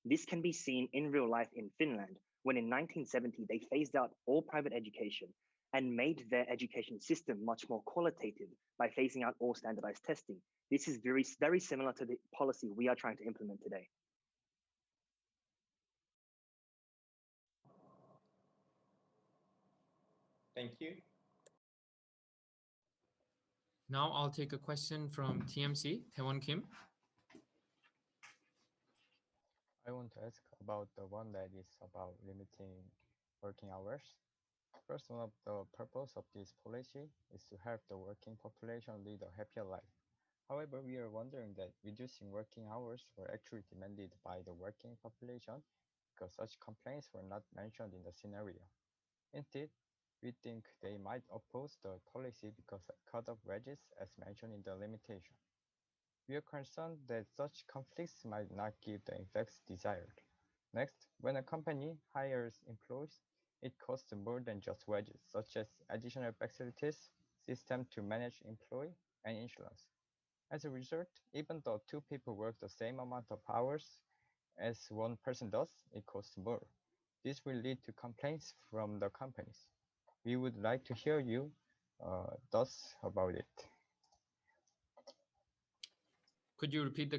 This can be seen in real life in Finland, when in 1970, they phased out all private education and made their education system much more qualitative by phasing out all standardized testing. This is very, very similar to the policy we are trying to implement today. Thank you. Now I'll take a question from TMC, Taewon Kim. I want to ask about the one that is about limiting working hours. First, one of the purpose of this policy is to help the working population lead a happier life. However, we are wondering that reducing working hours were actually demanded by the working population because such complaints were not mentioned in the scenario. Instead, we think they might oppose the policy because of cut of wages as mentioned in the limitation. We are concerned that such conflicts might not give the effects desired. Next, when a company hires employees, it costs more than just wages, such as additional facilities, system to manage employee, and insurance. As a result, even though two people work the same amount of hours as one person does, it costs more. This will lead to complaints from the companies. we would like to hear you thoughts about it. Could you repeat the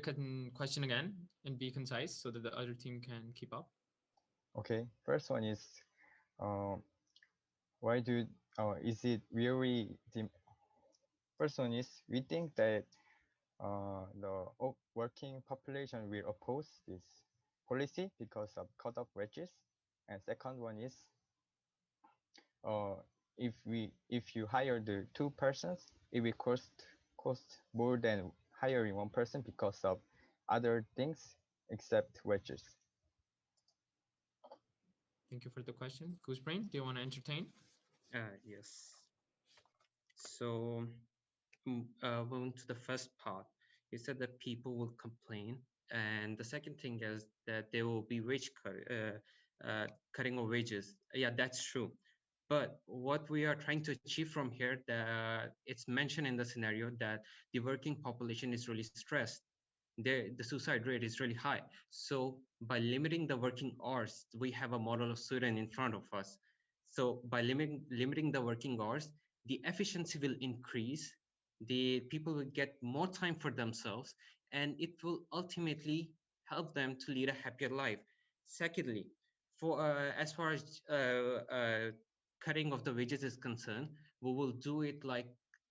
question again and be concise so that the other team can keep up? Okay, first one is uh, why do is it really first one is we think that the working population will oppose this policy because of cut-off wages, and second one is uh, if you hire the two persons, it will cost more than hiring one person because of other things except wages. Thank you for the question. Goosebrain, do you want to entertain? Yes. So moving to the first part, you said that people will complain, and the second thing is that there will be cutting of wages. Yeah, that's true. But what we are trying to achieve from here, that it's mentioned in the scenario that the working population is really stressed. The suicide rate is really high. So by limiting the working hours, we have a model of Sweden in front of us. So by limiting the working hours, the efficiency will increase, the people will get more time for themselves, and it will ultimately help them to lead a happier life. Secondly, for as far as cutting of the wages is concerned, we will do it like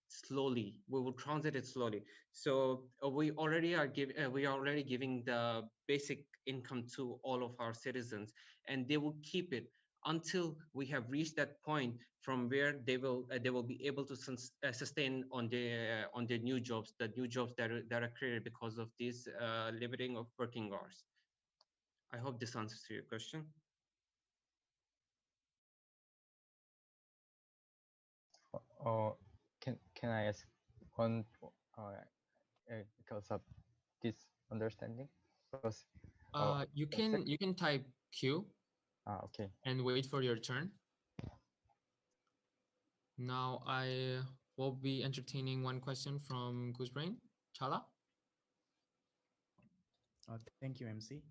slowly. We will transit it slowly. So we are already giving the basic income to all of our citizens, and they will keep it until we have reached that point from where they will be able to sustain on their new jobs, the new jobs that are created because of this limiting of working hours. I hope this answers to your question. Can I ask one because of this understanding? Because You can type Q. Okay. And wait for your turn. Now I will be entertaining one question from Goosebrain. Chala? Thank you, MC.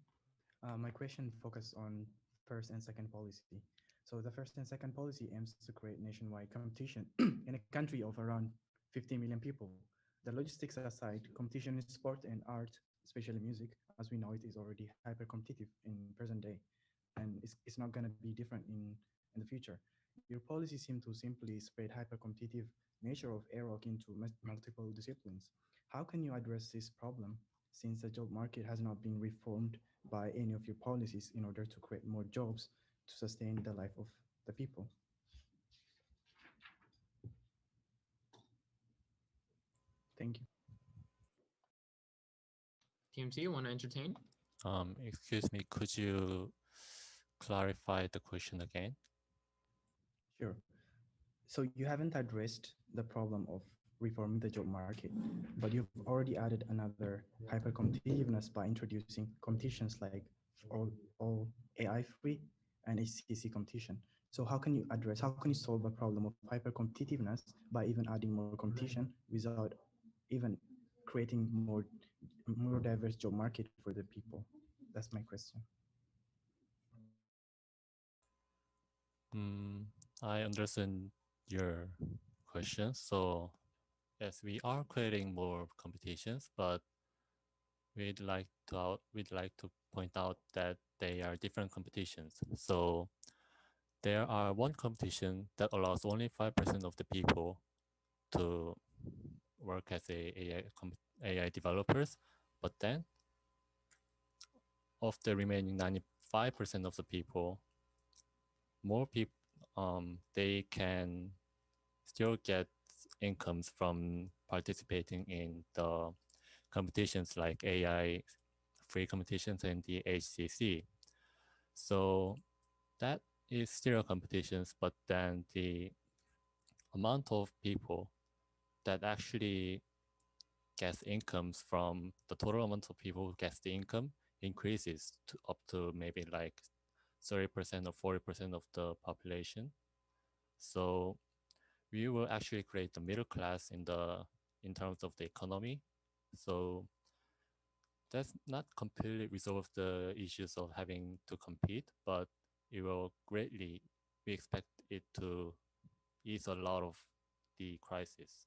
My question focuses on first and second policy. So the first and second policy aims to create nationwide competition in a country of around 50 million people. The logistics aside, competition in sport and art, especially music, as we know it, is already hyper competitive in present day, and it's not going to be different in the future. Your policies seem to simply spread hyper competitive nature of AEROK into multiple disciplines. How can you address this problem since the job market has not been reformed by any of your policies in order to create more jobs to sustain the life of the people? Thank you. TMC, you want to entertain? Excuse me, could you clarify the question again? Sure. So you haven't addressed the problem of reforming the job market, but you've already added another hyper competitiveness by introducing competitions like all AI free and HCC competition. So how can you solve a problem of hyper competitiveness by even adding more competition without even creating more diverse job market for the people? That's my question. I understand your question. So yes, we are creating more competitions, but we'd like to point out that they are different competitions. So there are one competition that allows only 5% of the people to work as AI developers, but then of the remaining 95% of the people, more people they can still get incomes from participating in the competitions like AI free competitions and the HCC. So that is still competitions, but then the amount of people that actually gets incomes from the total amount of people who gets the income increases to up to maybe like 30% or 40% of the population. So we will actually create the middle class in terms of the economy. So that's not completely resolve the issues of having to compete, but it will we expect it to ease a lot of the crisis.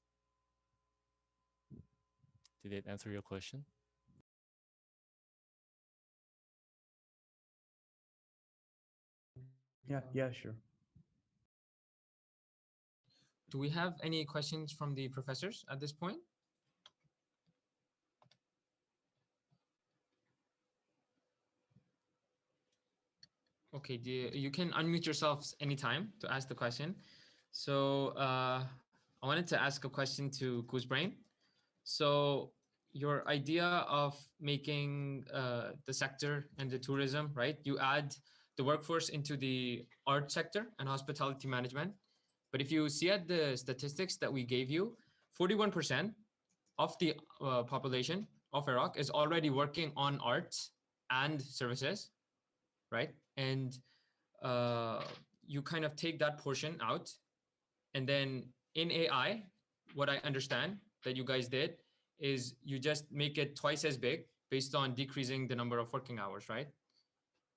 Did it answer your question? Yeah, sure. Do we have any questions from the professors at this point? Okay, you can unmute yourselves anytime to ask the question. So I wanted to ask a question to Goose Brain. So your idea of making the sector and the tourism, right? You add the workforce into the art sector and hospitality management. But if you see at the statistics that we gave you, 41% of the population of Iraq is already working on arts and services, right? And you kind of take that portion out. And then in AI, what I understand that you guys did is you just make it twice as big based on decreasing the number of working hours, right?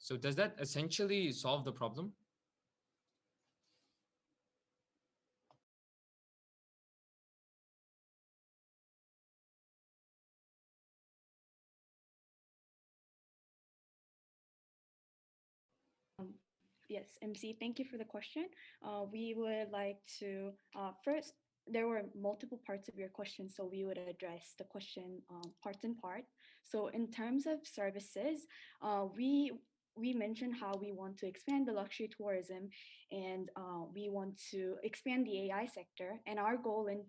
So does that essentially solve the problem? Yes, MC, thank you for the question. We would like to first, there were multiple parts of your question, so we would address the question part and part. So in terms of services, we mentioned how we want to expand the luxury tourism and we want to expand the AI sector. And our goal in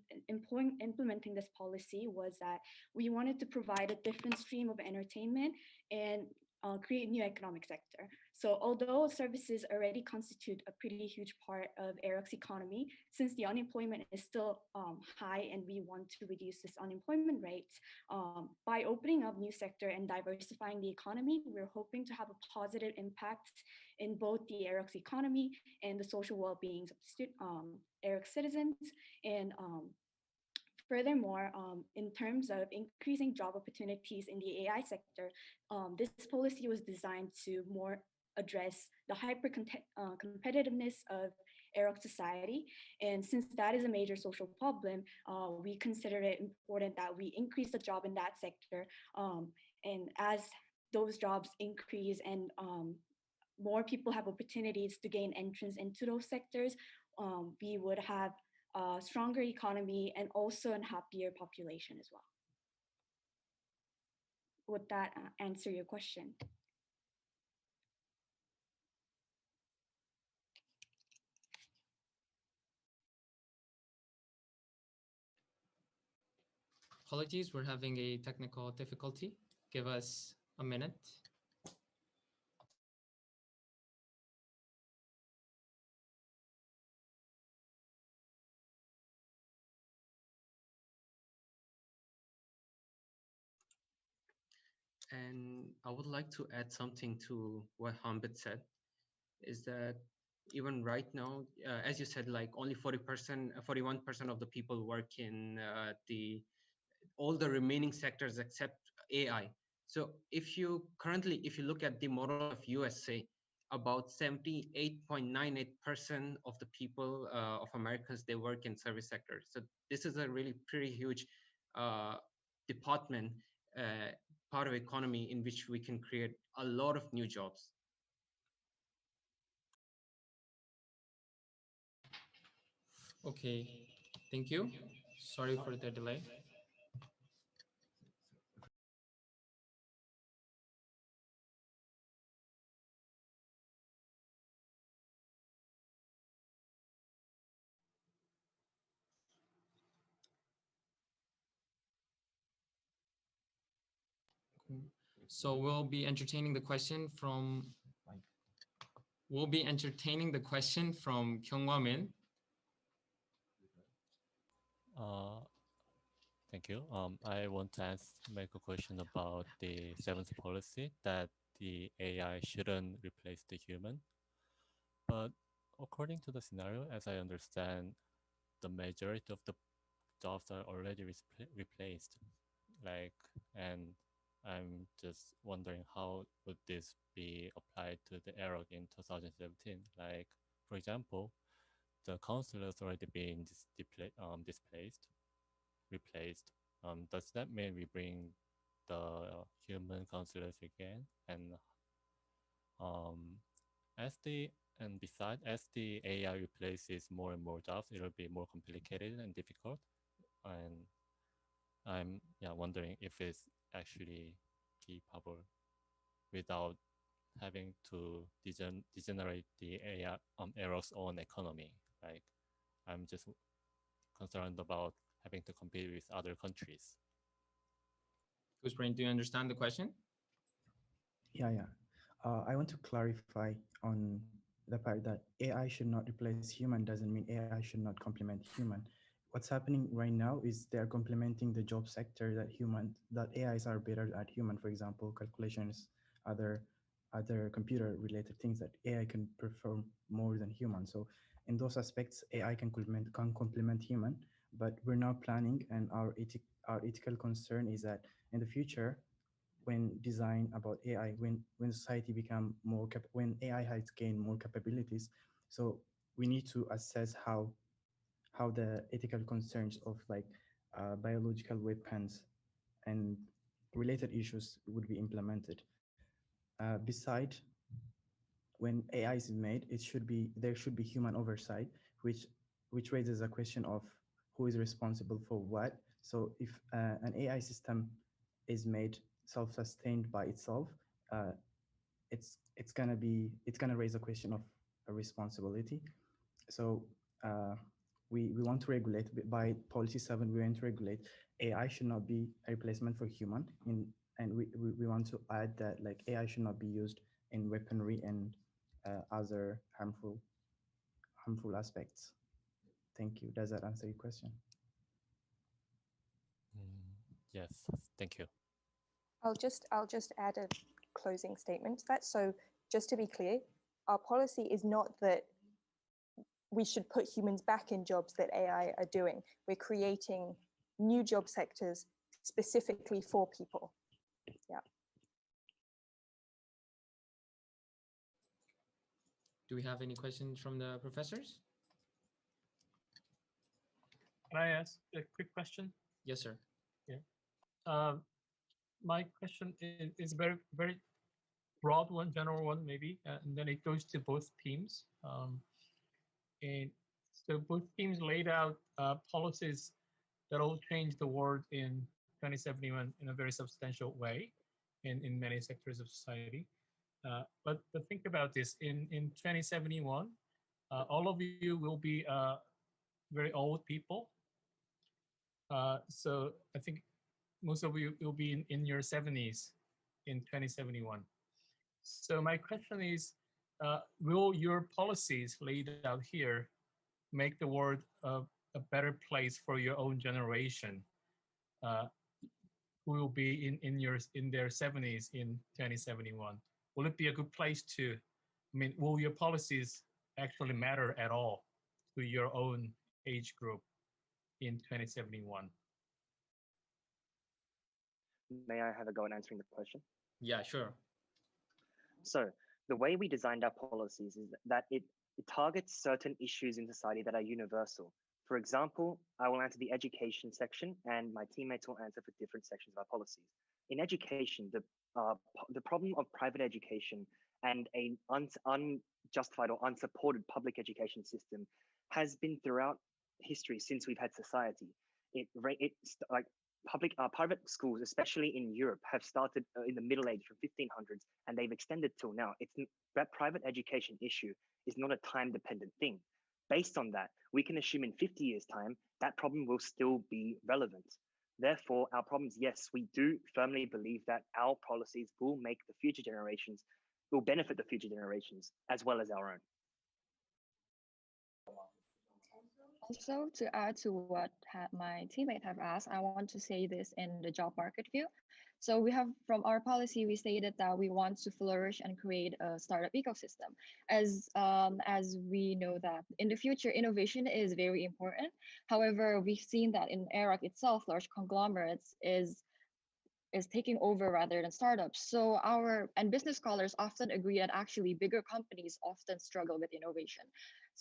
implementing this policy was that we wanted to provide a different stream of entertainment and create new economic sector. So although services already constitute a pretty huge part of AEROK's economy, since the unemployment is still high and we want to reduce this unemployment rate, by opening up new sector and diversifying the economy, we're hoping to have a positive impact in both the AEROK's economy and the social well-being of AEROK citizens. And furthermore, in terms of increasing job opportunities in the AI sector, this policy was designed to more address the hyper competitiveness of AEROK society. And since that is a major social problem, we consider it important that we increase the job in that sector. And as those jobs increase and more people have opportunities to gain entrance into those sectors, we would have a stronger economy and also a happier population as well. Would that answer your question? Apologies, we're having a technical difficulty. Give us a minute. And I would like to add something to what Hamid said, is that even right now, as you said, like only 40%, 41% of the people work in all the remaining sectors except AI. So if you look at the model of USA, about 78.98% of the people of Americans, they work in service sector. So this is a really pretty huge department, part of economy in which we can create a lot of new jobs. Okay, thank you. Sorry for the delay. So we'll be entertaining the question from Kyunghwa Min. Thank you. I want to make a question about the seventh policy that the AI shouldn't replace the human. But according to the scenario, as I understand, the majority of the jobs are already replaced. And I'm just wondering how would this be applied to the EROK in 2017? Like, for example, the counselors already being replaced, does that mean we bring the human counselors again? And as the as the AI replaces more and more jobs, it'll be more complicated and difficult. And I'm wondering if it's actually capable without having to degenerate the AI EROK's own economy. Like, I'm just concerned about having to compete with other countries. Goose Brain, do you understand the question? Yeah. I want to clarify on the part that AI should not replace human doesn't mean AI should not complement human. What's happening right now is they're complementing the job sector that AIs are better at human, for example, calculations, other computer related things that AI can perform more than human. So in those aspects, AI can complement human, but we're now planning, and our ethical concern is that in the future, when design about AI, when society become when AI has gained more capabilities, so we need to assess how the ethical concerns of like biological weapons and related issues would be implemented. Beside, when AI is made, there should be human oversight, which raises a question of who is responsible for what. So if an AI system is made self-sustained by itself, uh, it's gonna raise a question of a responsibility. So we want to regulate by policy 7. We want to regulate AI should not be a replacement for human. And we want to add that like AI should not be used in weaponry and other harmful aspects. Thank you. Does that answer your question? Yes, thank you. I'll just add a closing statement to that. So just to be clear, our policy is not that we should put humans back in jobs that AI are doing. We're creating new job sectors specifically for people. Yeah. Do we have any questions from the professors? Can I ask a quick question? Yes, sir. Yeah. My question is very, very broad one, general one, maybe, and then it goes to both teams. And so both teams laid out policies that will change the world in 2071 in a very substantial way in many sectors of society. But think about this, in 2071, all of you will be very old people. So I think most of you will be in your 70s in 2071. So my question is, will your policies laid out here make the world a better place for your own generation, who will be in their 70s in 2071? Will it be a good place to, I mean, will your policies actually matter at all to your own age group in 2071? May I have a go at answering the question? Yeah, sure. So the way we designed our policies is that it targets certain issues in society that are universal. For example, I will answer the education section and my teammates will answer for different sections of our policies. In education, the problem of private education and an unjustified or unsupported public education system has been throughout history since we've had society. Private schools, especially in Europe, have started in the Middle Age from 1500s, and they've extended till now. That private education issue is not a time-dependent thing. Based on that, we can assume in 50 years' time, that problem will still be relevant. Therefore, our problems, yes, we do firmly believe that our policies will benefit the future generations, as well as our own. Also, to add to what my teammate have asked, I want to say this in the job market view. So we have, from our policy, we stated that we want to flourish and create a startup ecosystem. As we know that in the future, innovation is very important. However, we've seen that in AEROK itself, large conglomerates is taking over rather than startups. So and business scholars often agree that actually bigger companies often struggle with innovation.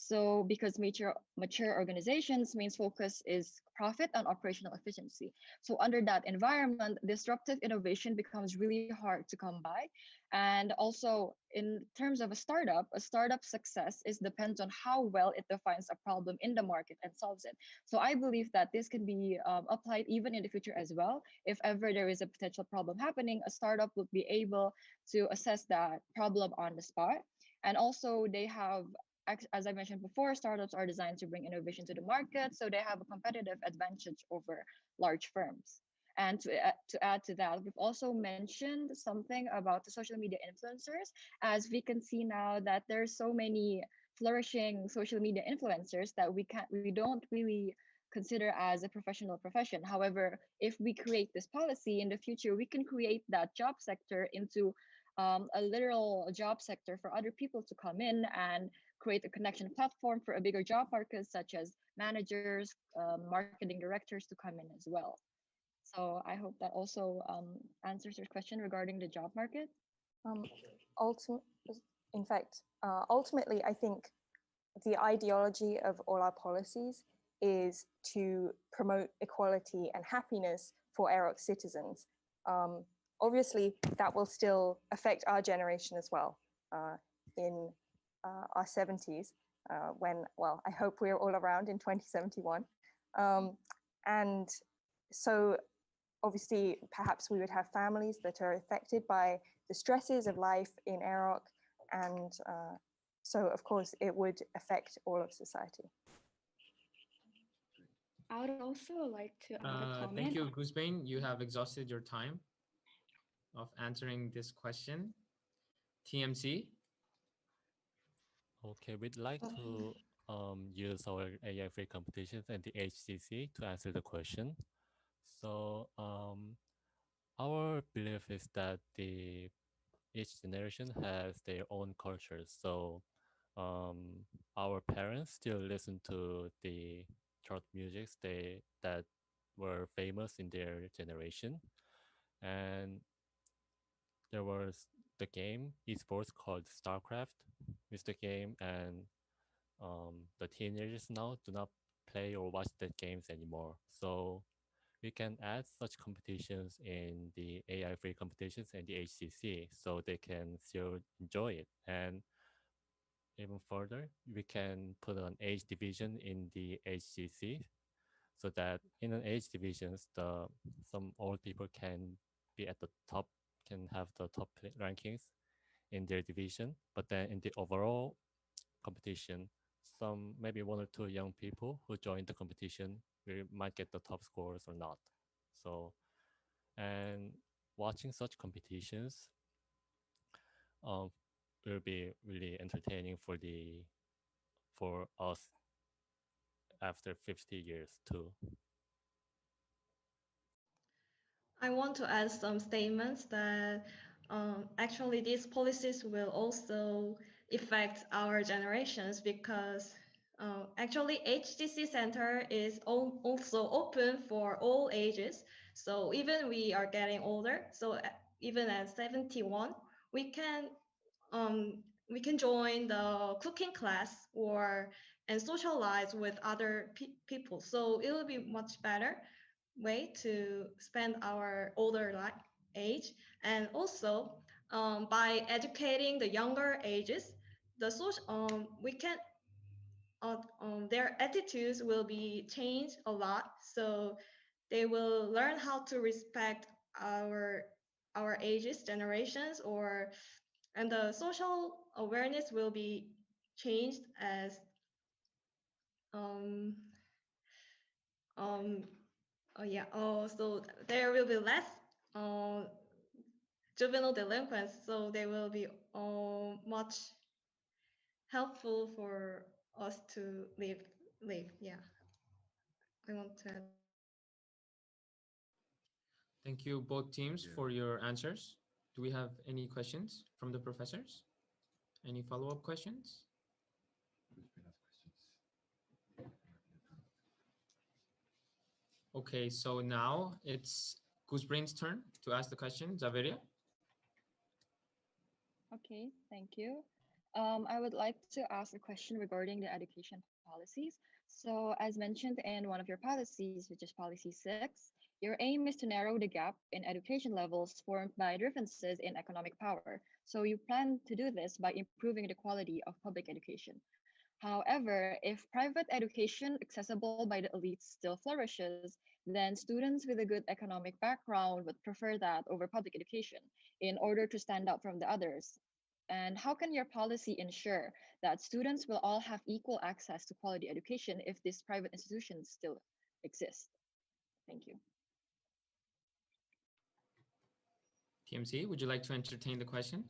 So because mature organizations' main focus is profit and operational efficiency. So under that environment, disruptive innovation becomes really hard to come by. And also in terms of a startup success is depends on how well it defines a problem in the market and solves it. So I believe that this can be applied even in the future as well. If ever there is a potential problem happening, a startup would be able to assess that problem on the spot. And also they have, as I mentioned before, startups are designed to bring innovation to the market, so they have a competitive advantage over large firms. And to add to that, we've also mentioned something about the social media influencers, as we can see now that there's so many flourishing social media influencers that we don't really consider as a professional profession. However, if we create this policy in the future, we can create that job sector into a literal job sector for other people to come in and create a connection platform for a bigger job market, such as managers, marketing directors to come in as well. So I hope that also answers your question regarding the job market. Ultimately, I think the ideology of all our policies is to promote equality and happiness for AEROK citizens. Obviously, that will still affect our generation as well in our 70s when, well, I hope we're all around in 2071. And so obviously, perhaps we would have families that are affected by the stresses of life in AEROK. And so, of course, it would affect all of society. I would also like to add a comment. Thank you, Guzbain. You have exhausted your time of answering this question. TMC? Okay, we'd like to use our AI-free competitions and the HCC to answer the question. So our belief is that each generation has their own culture. So our parents still listen to the chart music that were famous in their generation. And there was the game esports called StarCraft with the game, and the teenagers now do not play or watch the games anymore. So we can add such competitions in the AI-free competitions and the HCC so they can still enjoy it. And even further, we can put an age division in the HCC so that in an age divisions, some old people can be at the top, can have the top rankings in their division. But then in the overall competition, some maybe one or two young people who join the competition might get the top scores or not. So, and watching such competitions will be really entertaining for us after 50 years too. I want to add some statements that actually these policies will also affect our generations because actually HCC Center is also open for all ages. So even we are getting older, so even at 71, we can join the cooking class and socialize with other people. So it will be much better way to spend our older age. And also by educating the younger ages, the social we can their attitudes will be changed a lot, so they will learn how to respect our ages generations, and the social awareness will be changed as so there will be less juvenile delinquents, so they will be much helpful for us to live. Yeah, I want to add. Thank you both teams for your answers. Do we have any questions from the professors? Any follow-up questions? Okay, so now it's Goosebrain's turn to ask the question. Zaveria? Okay, thank you. I would like to ask a question regarding the education policies. So as mentioned in one of your policies, which is policy 6, your aim is to narrow the gap in education levels formed by differences in economic power. So you plan to do this by improving the quality of public education. However, if private education accessible by the elites still flourishes, then students with a good economic background would prefer that over public education in order to stand out from the others. And how can your policy ensure that students will all have equal access to quality education if these private institutions still exist? Thank you. TMC, would you like to entertain the question?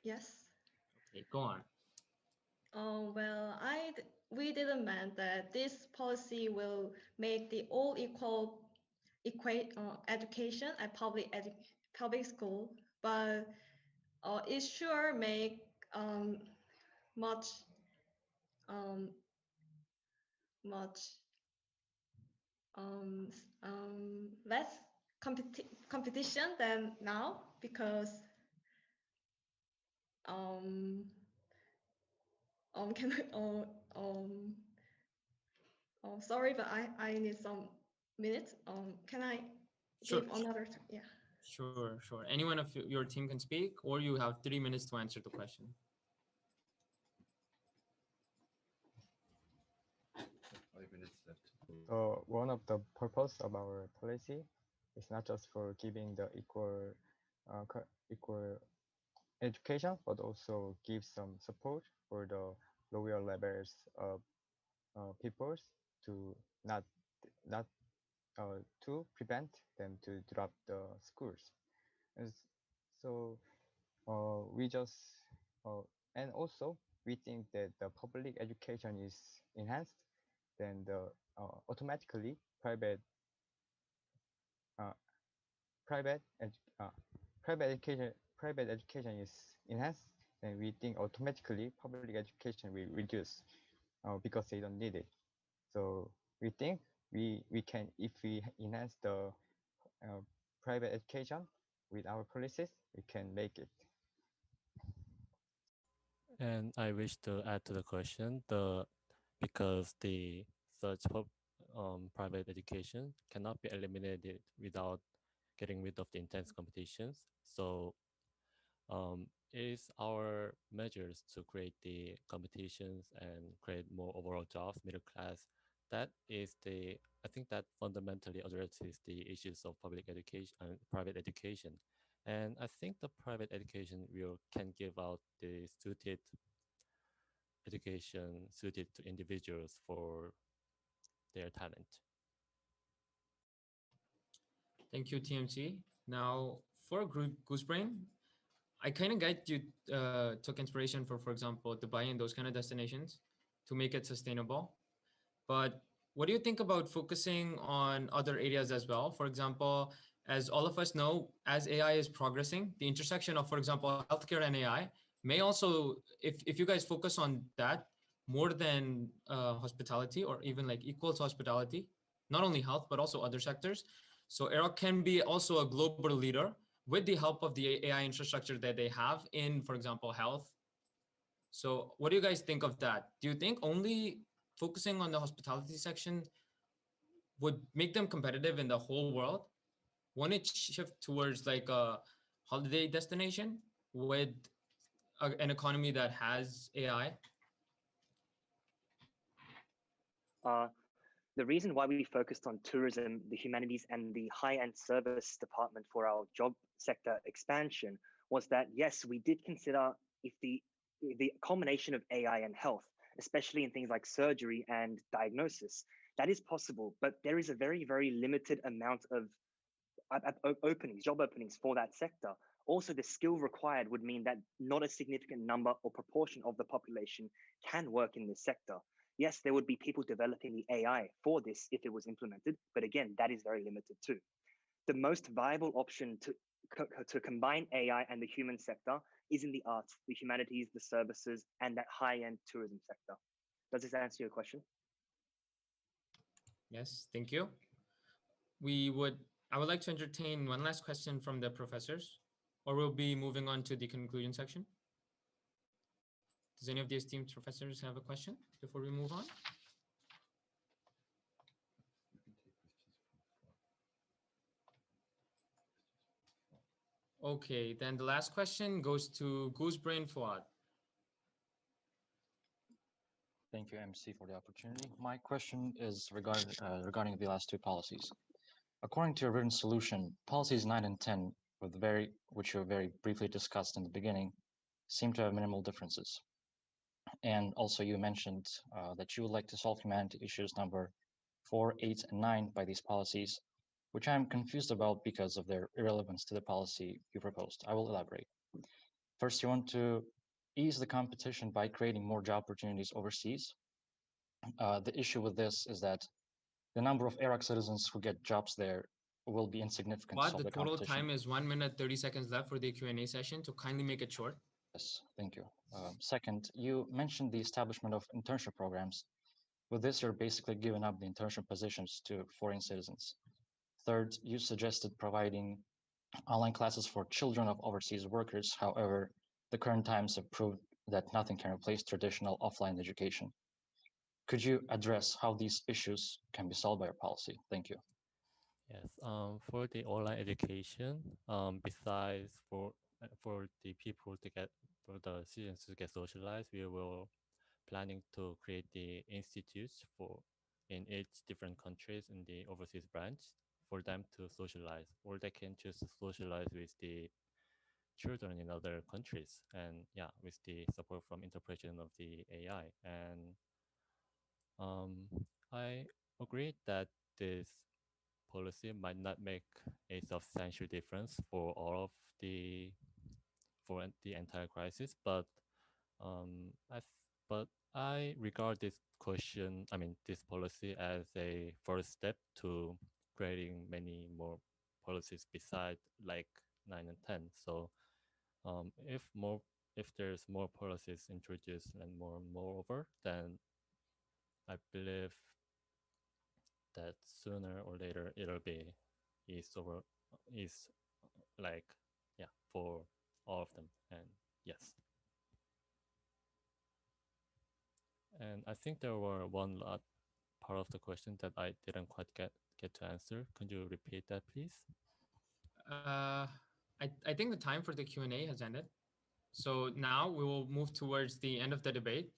Yes. Okay, go on. Oh, well, we didn't mean that this policy will make the all equal education at public school, but it sure make much um, much less competition than now because can sorry, but I need some minutes. Can I Sure. give another? Yeah. Sure, sure. Anyone of your team can speak, or you have 3 minutes to answer the question. So one of the purpose of our policy is not just for giving the equal education, but also give some support for the lower levels of peoples to not to prevent them to drop the schools. And so we just and also we think that the public education is enhanced, then the automatically uh, private private education is enhanced, then we think automatically public education will reduce because they don't need it. So we think we can, if we enhance the private education with our policies, we can make it. And I wish to add to the question, because the such private education cannot be eliminated without getting rid of the intense competitions. So it is our measures to create the competitions and create more overall jobs, middle class. That is I think that fundamentally addresses the issues of public education and private education. And I think the private education can give out the suited education suited to individuals for their talent. Thank you, TMC. Now, for Goosebrain, I kind of get you took inspiration for example, Dubai and those kind of destinations to make it sustainable. But what do you think about focusing on other areas as well? For example, as all of us know, as AI is progressing, the intersection of, for example, healthcare and AI may also, if you guys focus on that more than hospitality or even like equals hospitality, not only health, but also other sectors. So AEROK can be also a global leader with the help of the AI infrastructure that they have in, for example, health. So what do you guys think of that? Do you think only focusing on the hospitality section would make them competitive in the whole world? Won't it shift towards like a holiday destination with an economy that has AI? The reason why we focused on tourism, the humanities, and the high-end service department for our job sector expansion was that, yes, we did consider if the combination of AI and health, especially in things like surgery and diagnosis, that is possible, but there is a very, very limited amount of job openings for that sector. Also, the skill required would mean that not a significant number or proportion of the population can work in this sector. Yes, there would be people developing the AI for this if it was implemented, but again, that is very limited too. The most viable option to combine AI and the human sector is in the arts, the humanities, the services, and that high-end tourism sector. Does this answer your question? Yes, thank you. I would like to entertain one last question from the professors. or we'll be moving on to the conclusion section. Does any of the esteemed professors have a question before we move on? Okay, then the last question goes to Goose Brain Fuad. Thank you, MC, for the opportunity. My question is regarding the last two policies. According to your written solution, policies 9 and 10, which you very briefly discussed in the beginning, seem to have minimal differences. And also you mentioned that you would like to solve humanity issues number 4, 8, and 9 by these policies, which I'm confused about because of their irrelevance to the policy you proposed. I will elaborate. First, you want to ease the competition by creating more job opportunities overseas. The issue with this is that the number of AEROK citizens who get jobs there will be insignificant. But the total time is 1 minute, 30 seconds left for the Q&A session, so kindly make it short. Yes, thank you. Second, you mentioned the establishment of internship programs. With this, you're basically giving up the internship positions to foreign citizens. Third, you suggested providing online classes for children of overseas workers. However, the current times have proved that nothing can replace traditional offline education. Could you address how these issues can be solved by your policy? Thank you. Yes, for the online education, besides for the people to get, for the students to get socialized, we will planning to create the institutes for in each different countries in the overseas branch for them to socialize, or they can choose to socialize with the children in other countries, and yeah, with the support from interpretation of the AI. And I agree that this policy might not make a substantial difference for all of the for the entire crisis, but but I regard this question, I mean, this policy as a first step to creating many more policies beside like 9 and 10. So if there's more policies introduced and moreover, then I believe that sooner or later it'll be is like, yeah, for all of them. And yes. And I think there were one part of the question that I didn't quite get to answer. Could you repeat that, please? I think the time for the Q&A has ended. So now we will move towards the end of the debate.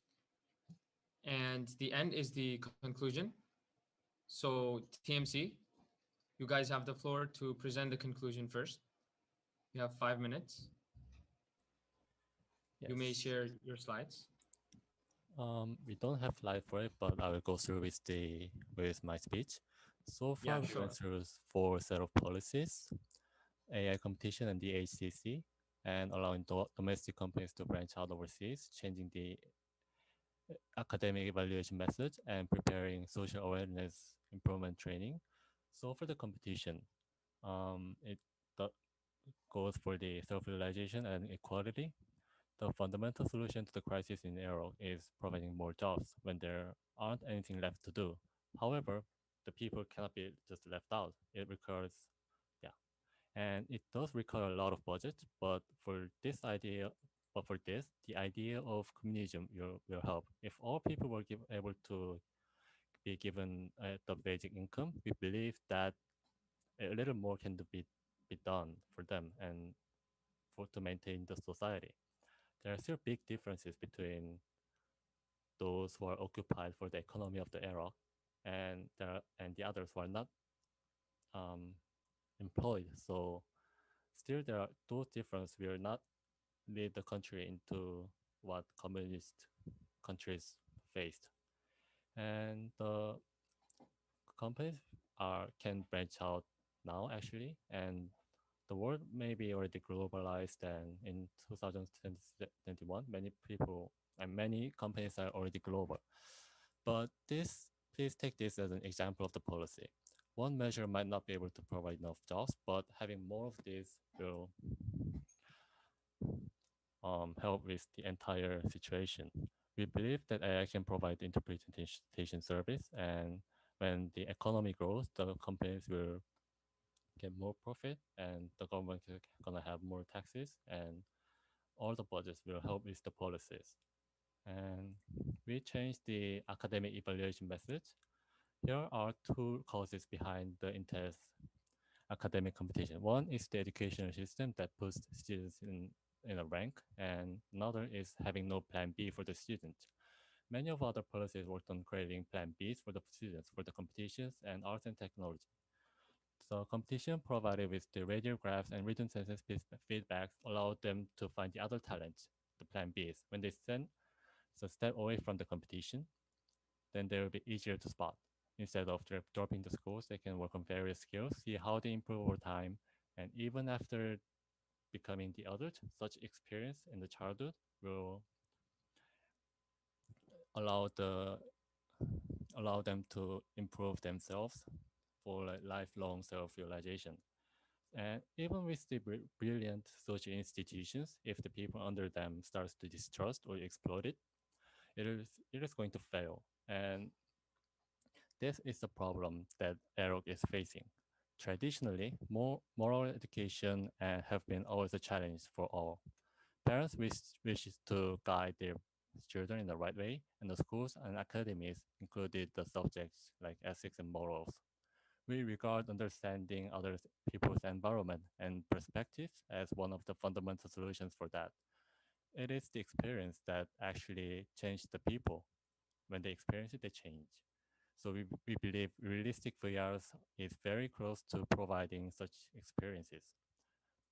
And the end is the conclusion. So TMC, you guys have the floor to present the conclusion first. You have 5 minutes. Yes. You may share your slides. We don't have slide for it, but I will go through with my speech. So far, we went through 4 set of policies: AI competition and the HCC, and allowing domestic companies to branch out overseas, changing the academic evaluation methods, and preparing social awareness improvement training. So for the competition, it goes for the self-realization and equality. The fundamental solution to the crisis in AEROK is providing more jobs when there aren't anything left to do. However, the people cannot be just left out. It requires, and it does require a lot of budget. But for this, the idea of communism will help. If all people were able to be given the basic income, we believe that a little more can be done for them and to maintain the society. There are still big differences between those who are occupied for the economy of the era and the others who are not employed. So still there are those differences will not lead the country into what communist countries faced. And the companies can branch out now actually, and the world may be already globalized, and in 2021, many people and many companies are already global. But please take this as an example of the policy. One measure might not be able to provide enough jobs, but having more of this will help with the entire situation. We believe that AI can provide interpretation service, and when the economy grows, the companies will get more profit, and the government is gonna have more taxes, and all the budgets will help with the policies. And we changed the academic evaluation methods. Here are two causes behind the intense academic competition. One is the educational system that puts students in a rank, and another is having no plan B for the student. Many of other policies worked on creating plan Bs for the students for the competitions and arts and technology. So competition provided with the radial graphs and written sentence feedbacks allowed them to find the other talents, the plan Bs. When they send a step away from the competition, then they will be easier to spot. Instead of dropping the scores, they can work on various skills, see how they improve over time, and even after becoming the adult, such experience in the childhood will allow them to improve themselves for like lifelong self-realization. And even with the brilliant social institutions, if the people under them starts to distrust or exploit it, it is going to fail. And this is the problem that EROK is facing. Traditionally, more moral education have been always a challenge for all. Parents wish to guide their children in the right way, and the schools and academies included the subjects like ethics and morals. We regard understanding other people's environment and perspectives as one of the fundamental solutions for that. It is the experience that actually changed the people. When they experience it, they change. So we believe realistic VRs is very close to providing such experiences.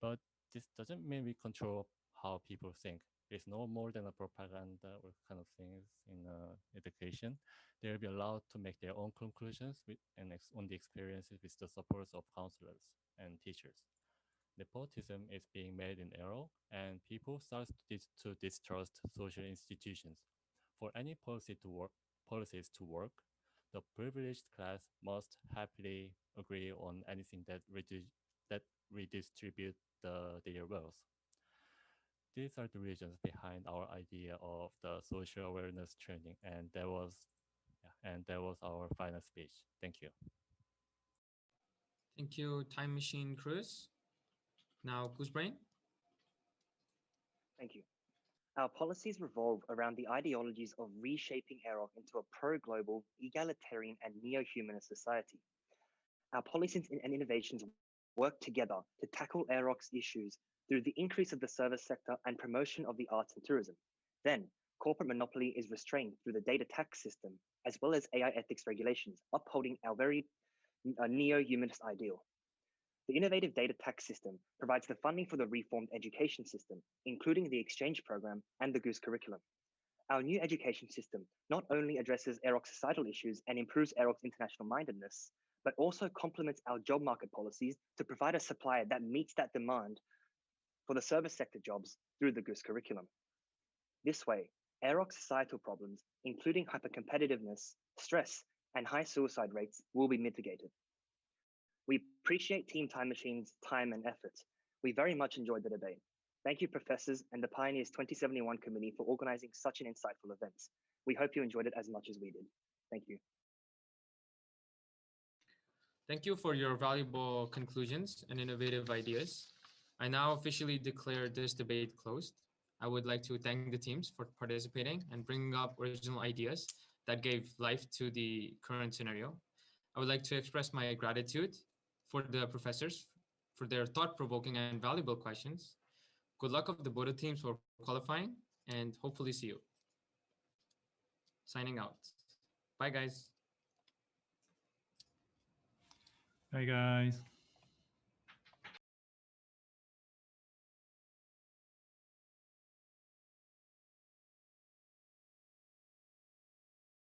But this doesn't mean we control how people think. It's no more than a propaganda or kind of things in education. They'll be allowed to make their own conclusions on the experiences with the support of counselors and teachers. Nepotism is being made in error, and people start to distrust social institutions. For any policies to work, the privileged class must happily agree on anything that redistribute their wealth. These are the reasons behind our idea of the social awareness training, and that was our final speech. Thank you. Thank you, Time Machine Chris. Now, Goose Brain. Thank you. Our policies revolve around the ideologies of reshaping AEROK into a pro-global, egalitarian, and neo-humanist society. Our policies and innovations work together to tackle AEROK's issues through the increase of the service sector and promotion of the arts and tourism. Then, corporate monopoly is restrained through the data tax system, as well as AI ethics regulations, upholding our very neo-humanist ideal. The innovative data tax system provides the funding for the reformed education system, including the exchange program and the GOOSE curriculum. Our new education system not only addresses AEROK's societal issues and improves AEROK's international mindedness, but also complements our job market policies to provide a supply that meets that demand for the service sector jobs through the GOOSE curriculum. This way, AEROK's societal problems, including hypercompetitiveness, stress, and high suicide rates, will be mitigated. We appreciate Team Time Machine's time and effort. We very much enjoyed the debate. Thank you, professors and the Pioneers 2071 committee for organizing such an insightful event. We hope you enjoyed it as much as we did. Thank you. Thank you for your valuable conclusions and innovative ideas. I now officially declare this debate closed. I would like to thank the teams for participating and bringing up original ideas that gave life to the current scenario. I would like to express my gratitude for the professors for their thought-provoking and valuable questions. Good luck of the both teams for qualifying, and hopefully see you. Signing out. Bye, guys. Bye, guys.